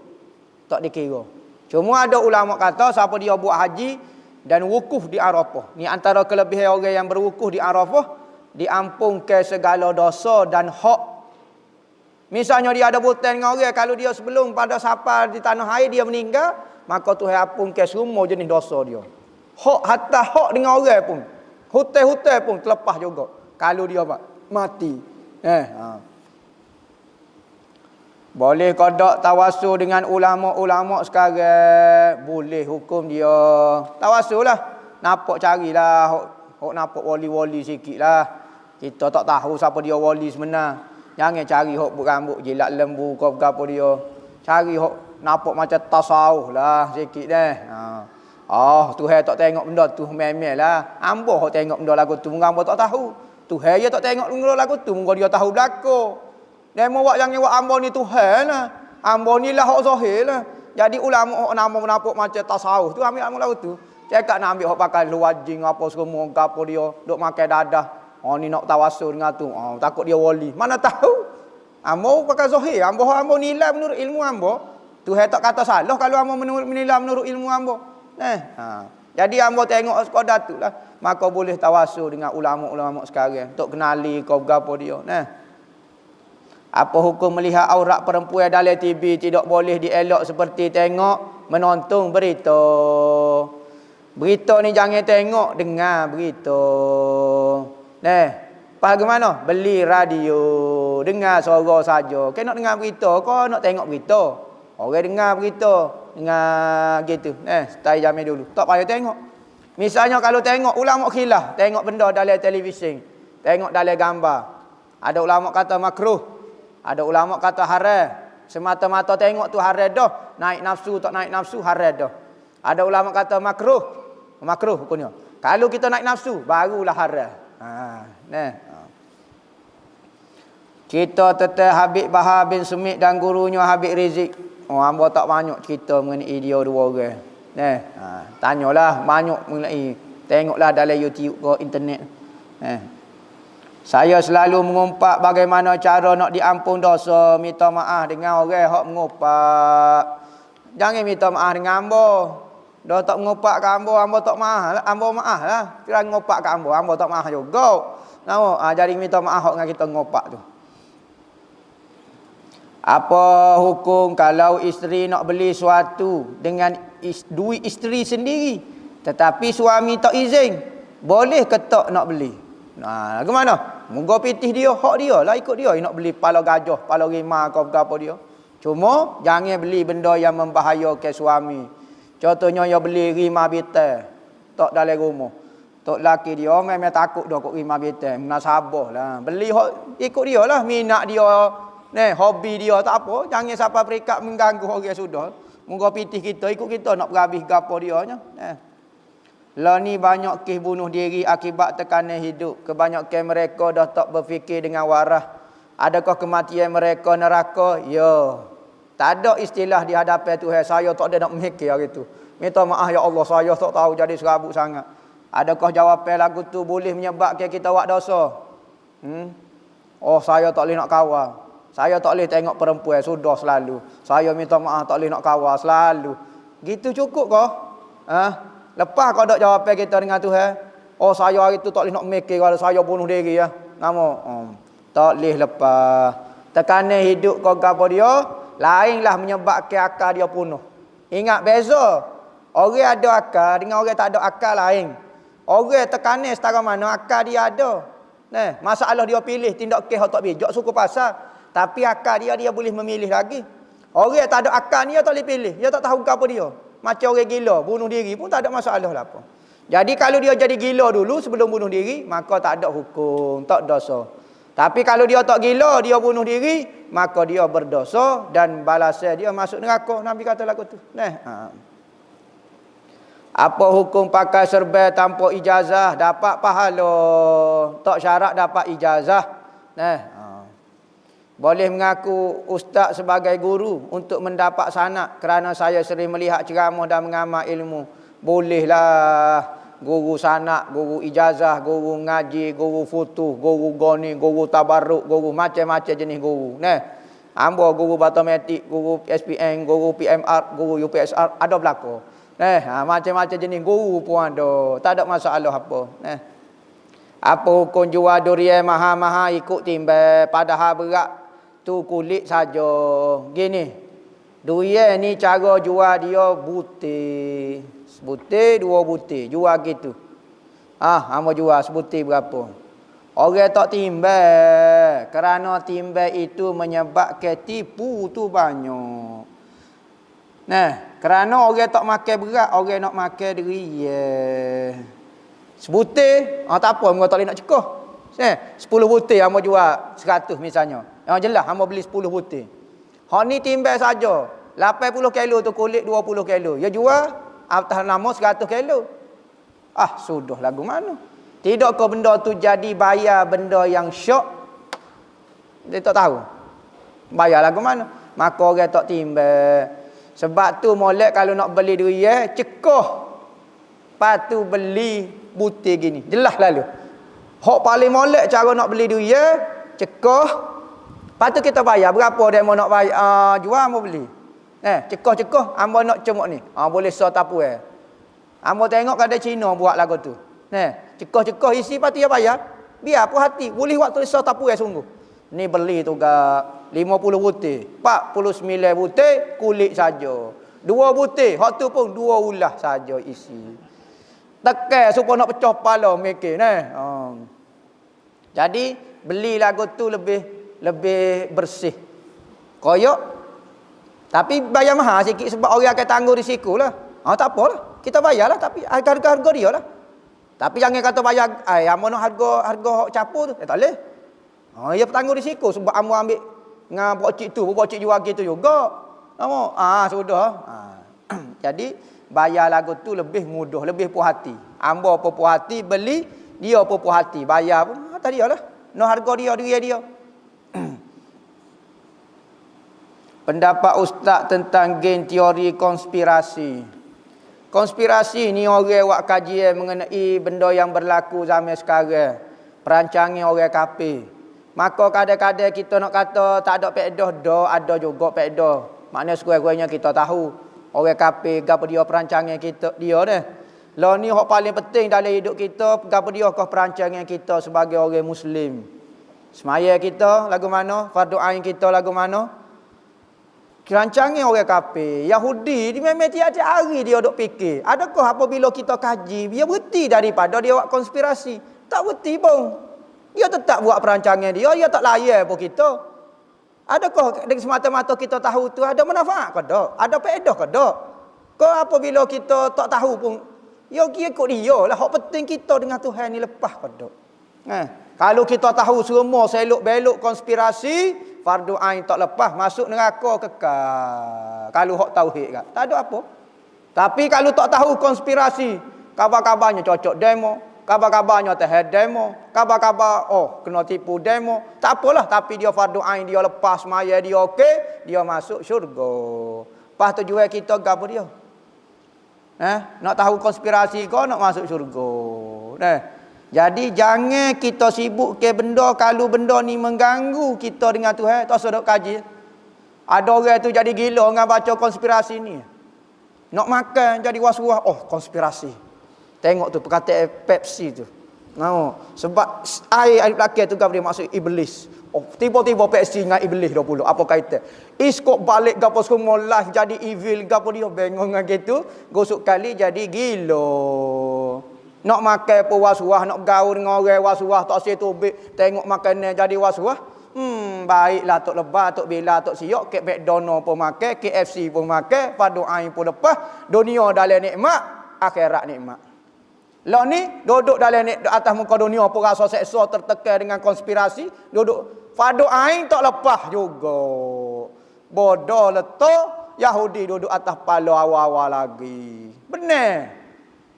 Speaker 3: Tak dikira. Cuma ada ulama kata siapa dia buat haji dan wukuf di Arafah. Ni antara kelebihan orang yang berwukuf di Arafah, diampunkan segala dosa dan hak. Misalnya dia ada hutang dengan orang, kalau dia sebelum pada safar di tanah air dia meninggal, maka Tuhan ampunkan semua jenis dosa dia. Hak hatta hak dengan orang pun, hutang-hutang pun terlepas juga kalau dia mati. Boleh kodok tawasul dengan ulama-ulama sekarang? Boleh hukum dia. Tawasul lah. Nampak carilah hak nampak wali-wali sikit lah. Kita tak tahu siapa dia wali sebenar. Jangan cari hok rambut jilat lembu kau apa dia. Cari hok nampak macam tasawuf lah sikit deh. Oh, Tuhan tak tengok benda tu memel lah. Ambo hok tengok benda lagu tu ambo tak tahu. Tuhan je tak tengok benda lagu tu mungko dia tahu belako. Demo wak jangan wak ambo ni Tuhan lah. Ambo ni lah hok zahir lah. Jadi ulama hok nama nampak macam tasawuf tu ambil ambo lagu tu. Cakap nak ambil hok pakai luajing apa semua apa dia duk makan dadah. Oh ni nak tawasul dengan tu. Oh takut dia wali. Mana tahu? Ambo pakai zahir. Ambo nilai menurut ilmu ambo. Tuhan tak kata salah kalau ambo menilai menurut ilmu ambo. Jadi ambo tengok sekadar tu lah. Maka boleh tawasul dengan ulama-ulama sekarang untuk kenali kau gapo dia. Apa hukum melihat aurat perempuan dalam TV tidak boleh dielok seperti tengok menonton berita. Berita ni jangan tengok, dengar berita. Bagaimana? Beli radio, dengar suara saja. Kau nak dengar berita, kau nak tengok berita. Orang dengar berita, dengar gitu. Stay jamin dulu. Tak payah tengok. Misalnya kalau tengok ulama khilaf, tengok benda dalam televisyen, tengok dalam gambar. Ada ulama kata makruh, ada ulama kata haram. Semata-mata tengok tu haram dah. Naik nafsu tak naik nafsu haram dah. Ada ulama kata makruh. Makruh hukumnya. Kalau kita naik nafsu barulah haram. Kita tetap Habib Bahar bin Sumit dan gurunya Habib Rizik. Oh, hamba tak banyak cerita mengenai dia dua orang. Tanyalah banyak mengenai. Tengoklah dalam YouTube ke internet. Saya selalu mengumpat bagaimana cara nak diampun dosa, minta maaf dengan orang hak mengumpat. Jangan minta maaf dengan hamba. Dah tak mengumpat ke hamba, hamba tak maaf lah. Hamba maaf lah. Kira mengumpat ke hamba, hamba tak maaf juga. Jadi minta maaf hak dengan kita mengumpat tu. Apa hukum kalau isteri nak beli sesuatu dengan duit isteri sendiri tetapi suami tak izin? Boleh ke tak nak beli? Bagaimana? Moga pitih dia, hak dia lah ikut dia. Nak beli pala gajah, pala rimau ke apa dia. Cuma jangan beli benda yang membahayakan suami. Contohnya dia beli rimau bitel tak dalam rumah. Tok laki dia memang takut dah kok rimau bitel. Munasabah lah. Beli hak ikut dia lah, minat dia. Hobi dia tak apa. Jangan sampai perikat mengganggu orang sudah. Moga pitih kita ikut kita nak berhabis gapo dia nya. Lah ni banyak kes bunuh diri akibat tekanan hidup. Kebanyakan mereka dah tak berfikir dengan waras. Adakah kematian mereka neraka? Ya. Tak ada istilah di hadapan Tuhan. Saya tak ada nak memikir hari tu. Minta maaf ya Allah, saya tak tahu jadi serabut sangat. Adakah jawapan lagu tu boleh menyebabkan kita buat dosa? Oh, saya tak boleh nak kawal. Saya tak boleh tengok perempuan, sudah selalu. Saya minta maaf tak boleh nak kawal selalu. Gitu cukup kah? Lepas kau dak jawapan kita dengan Tuhan. Oh, saya hari tu tak boleh nak mikir kalau saya bunuh diri ya. Nama tak boleh lepas. Tekanan hidup kau gapo dia, lainlah menyebabkan akal dia penuh. Ingat beza. Orang ada akal dengan orang tak ada akal lain. Orang tekanan setara mana akal dia ada. Masalah dia pilih tindak kes tak bijak suku pasal. Tapi akal dia boleh memilih lagi. Orang yang tak ada akal ni dia tak boleh pilih. Dia tak tahu apa dia. Macam orang gila, bunuh diri pun tak ada masalah lah apa. Jadi kalau dia jadi gila dulu sebelum bunuh diri, maka tak ada hukum, tak dosa. Tapi kalau dia tak gila, dia bunuh diri, maka dia berdosa dan balasan dia masuk neraka. Nabi kata lagu tu. Apa hukum pakai serban tanpa ijazah dapat pahala? Tak syarat dapat ijazah. Boleh mengaku ustaz sebagai guru untuk mendapat sanad kerana saya sering melihat ceramah dan mengamal ilmu. Bolehlah guru sanad, guru ijazah, guru ngaji, guru futuh, guru goni, guru tabarruk, guru macam-macam jenis guru. Hamba guru matematik, guru SPM, guru PMR, guru UPSR ada berlaku. Macam-macam jenis guru pun ada. Tak ada masalah apa. Apa hukum jual durian mahal-mahal ikut timbang padahal berat tu kulit saja. Gini. Durian ni cara jual dia butir. Sebutir, 2 butir. Jual gitu. Hamba jual sebutir berapa? Orang tak timbang. Kerana timbang itu menyebabkan tipu tu banyak. Kerana orang tak makan berat, orang nak makan durian. Sebutir, tak apa, mereka tak boleh nak cekah. 10 butir hamba jual 100 misalnya. Yang jelas hamba beli 10 butir. Hak ni timbang saja. 80 kilo tu kulit 20 kilo. Ya jual atas nama 100 kilo. Sudah lagu mana? Tidakkah benda tu jadi bayar benda yang syok? Dia tak tahu. Bayar lagu mana? Maka orang tak timbang. Sebab tu molek kalau nak beli durian, cekoh. Patu beli butir gini. Jelas lalu. Hak paling molek cara nak beli durian, cekoh. Patu kita bayar. Berapa dia mau nak bayar? Jual mau beli. Cekoh-cekoh. Hamba nak cemuk ni. Boleh so tapu Hamba tengok kada Cina buat lagu tu. Cekoh-cekoh isi patu dia bayar. Biar puas hati. Boleh waktu so tapu sungguh. Ni beli tu gak 50 butir. 49 butir kulit saja. 2 butir. Hak tu pun 2 ulah saja isi. Tekan supaya nak pecah kepala mikir Jadi beli lagu tu lebih bersih. Koyok. Tapi bayar mahal sikit sebab orang akan tanggung risiko lah. Tak apalah. Kita bayarlah tapi harga dia lah. Tapi jangan kata bayar hamba nak harga capur tu. Tak boleh. Ia bertanggung risiko sebab hamba ambil dengan pokcik tu, pokcik jual gitu juga. Sudah. Jadi bayar lagu tu lebih mudah, lebih puas hati. Hamba pun puas hati beli, dia pun puas hati. Bayar pun tadi lah. No harga dia. Pendapat ustaz tentang gen teori konspirasi. Konspirasi ni orang buat kajian mengenai benda yang berlaku zaman sekarang. Perancangan orang kafir. Maka kadang-kadang kita nak kata tak ada pedoh, ada juga pedoh. Maknanya sekurang-kurangnya kita tahu orang kafir gapo dia perancangan kita dia ni. Lah ni hak paling penting dalam hidup kita, gapo dia kah perancangan kita sebagai orang muslim. Semaya kita lagu mana? Fardu ain kita lagu mana? Rancangan orang kafir. Yahudi memang tiap-tiap hari dia duk fikir. Adakah apabila kita kaji, dia berhenti daripada dia buat konspirasi? Tak berhenti pun. Dia tetap buat perancangan dia tak layan pun kita. Adakah dengan semata-mata kita tahu tu ada manfaat ke tak? Ada faedah ke tak? Kau apabila kita tak tahu pun, dia ikut dia lah. Hak penting kita dengan Tuhan ni lepas ke tak? Kalau kita tahu semua selok-belok konspirasi, fardu ain tak lepas, masuk neraka kekal. Kalau hak tauhid kan, tak ada apa. Tapi kalau tak tahu konspirasi, kabar-kabarnya cocok demo, kabar-kabarnya teh demo, kabar-kabar kena tipu demo, tak apalah, tapi dia fardu ain, dia lepas maya dia okey, dia masuk syurga. Lepas tu jual kita gapo dia? Nak tahu konspirasi kau nak masuk syurga. Jadi jangan kita sibuk ke benda kalau benda ni mengganggu kita dengan Tuhan, tak usah dok kaji. Ada orang tu jadi gila dengan baca konspirasi ni. Nak makan jadi was-was, konspirasi. Tengok tu perkataan Pepsi tu. Sebab air belakang tu dia maksud iblis. Tiba-tiba Pepsi dengan iblis 20. Apa kaitan? Iskop balik gapo semua live jadi evil gapo dia bengong dengan gitu. Gosok kali jadi gila. Nak makan apa was-was, nak gaul dengan orang was-was, tak asyik tubik. Tengok makanan jadi was-was. Baiklah tok lebar, tok bila, tok siok, kek McDonald pun makan, KFC pun makan, padu ain pun lepas. Dunia dalam nikmat, akhirat nikmat. Lah ni duduk dalam atas muka dunia pun rasa seksa tertekan dengan konspirasi, duduk padu ain tak lepas juga. Bodoh letak Yahudi duduk atas pala awal-awal lagi. Benar.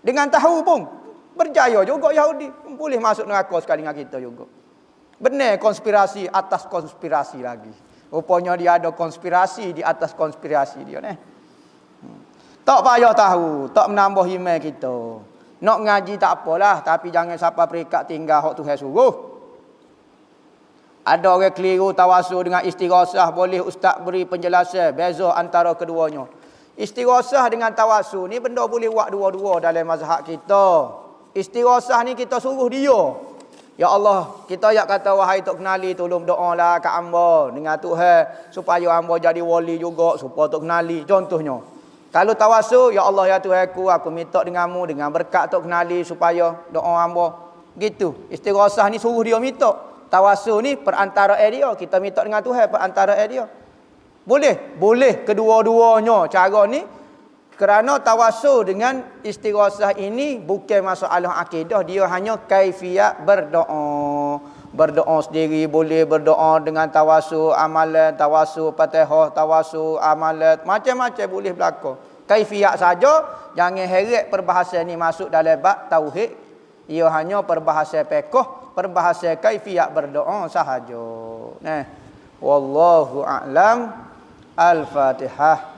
Speaker 3: Dengan tahu pun berjaya juga Yahudi. Boleh masuk neraka sekali dengan kita juga. Benar konspirasi atas konspirasi lagi. Rupanya dia ada konspirasi di atas konspirasi dia ni. Tak payah tahu, tak menambah iman kita. Nak ngaji tak apalah, tapi jangan sampai peringkat tinggal hak Tuhan suruh. Ada orang keliru tawasul dengan istighosah, boleh ustaz beri penjelasan beza antara keduanya. Istighosah dengan tawasul ni benda boleh buat dua-dua dalam mazhab kita. Istighosah ni kita suruh dia. Ya Allah, kita ayat kata wahai tok kenali tolong doalah kat hamba dengan Tuhan supaya hamba jadi wali juga, supaya tok kenali. Contohnya, kalau tawasul, ya Allah ya Tuhanku, aku minta denganmu dengan berkat tok kenali supaya doa hamba. Gitu. Istighosah ni suruh dia minta. Tawasul ni perantara dia, kita minta dengan Tuhan perantara dia. Boleh kedua-duanya cara ni. Kerana tawasul dengan istighosah ini bukan masalah akidah, dia hanya kaifiat berdoa. Berdoa sendiri boleh, berdoa dengan tawasul amalan, tawasul Fatihah, tawasul amalan, macam-macam boleh berlaku. Kaifiat saja, jangan heret perbahasan ni masuk dalam bab tauhid. Ia hanya perbahasan fiqh, perbahasan kaifiat berdoa sahaja. Nah, wallahu a'lam. Al-Fatihah.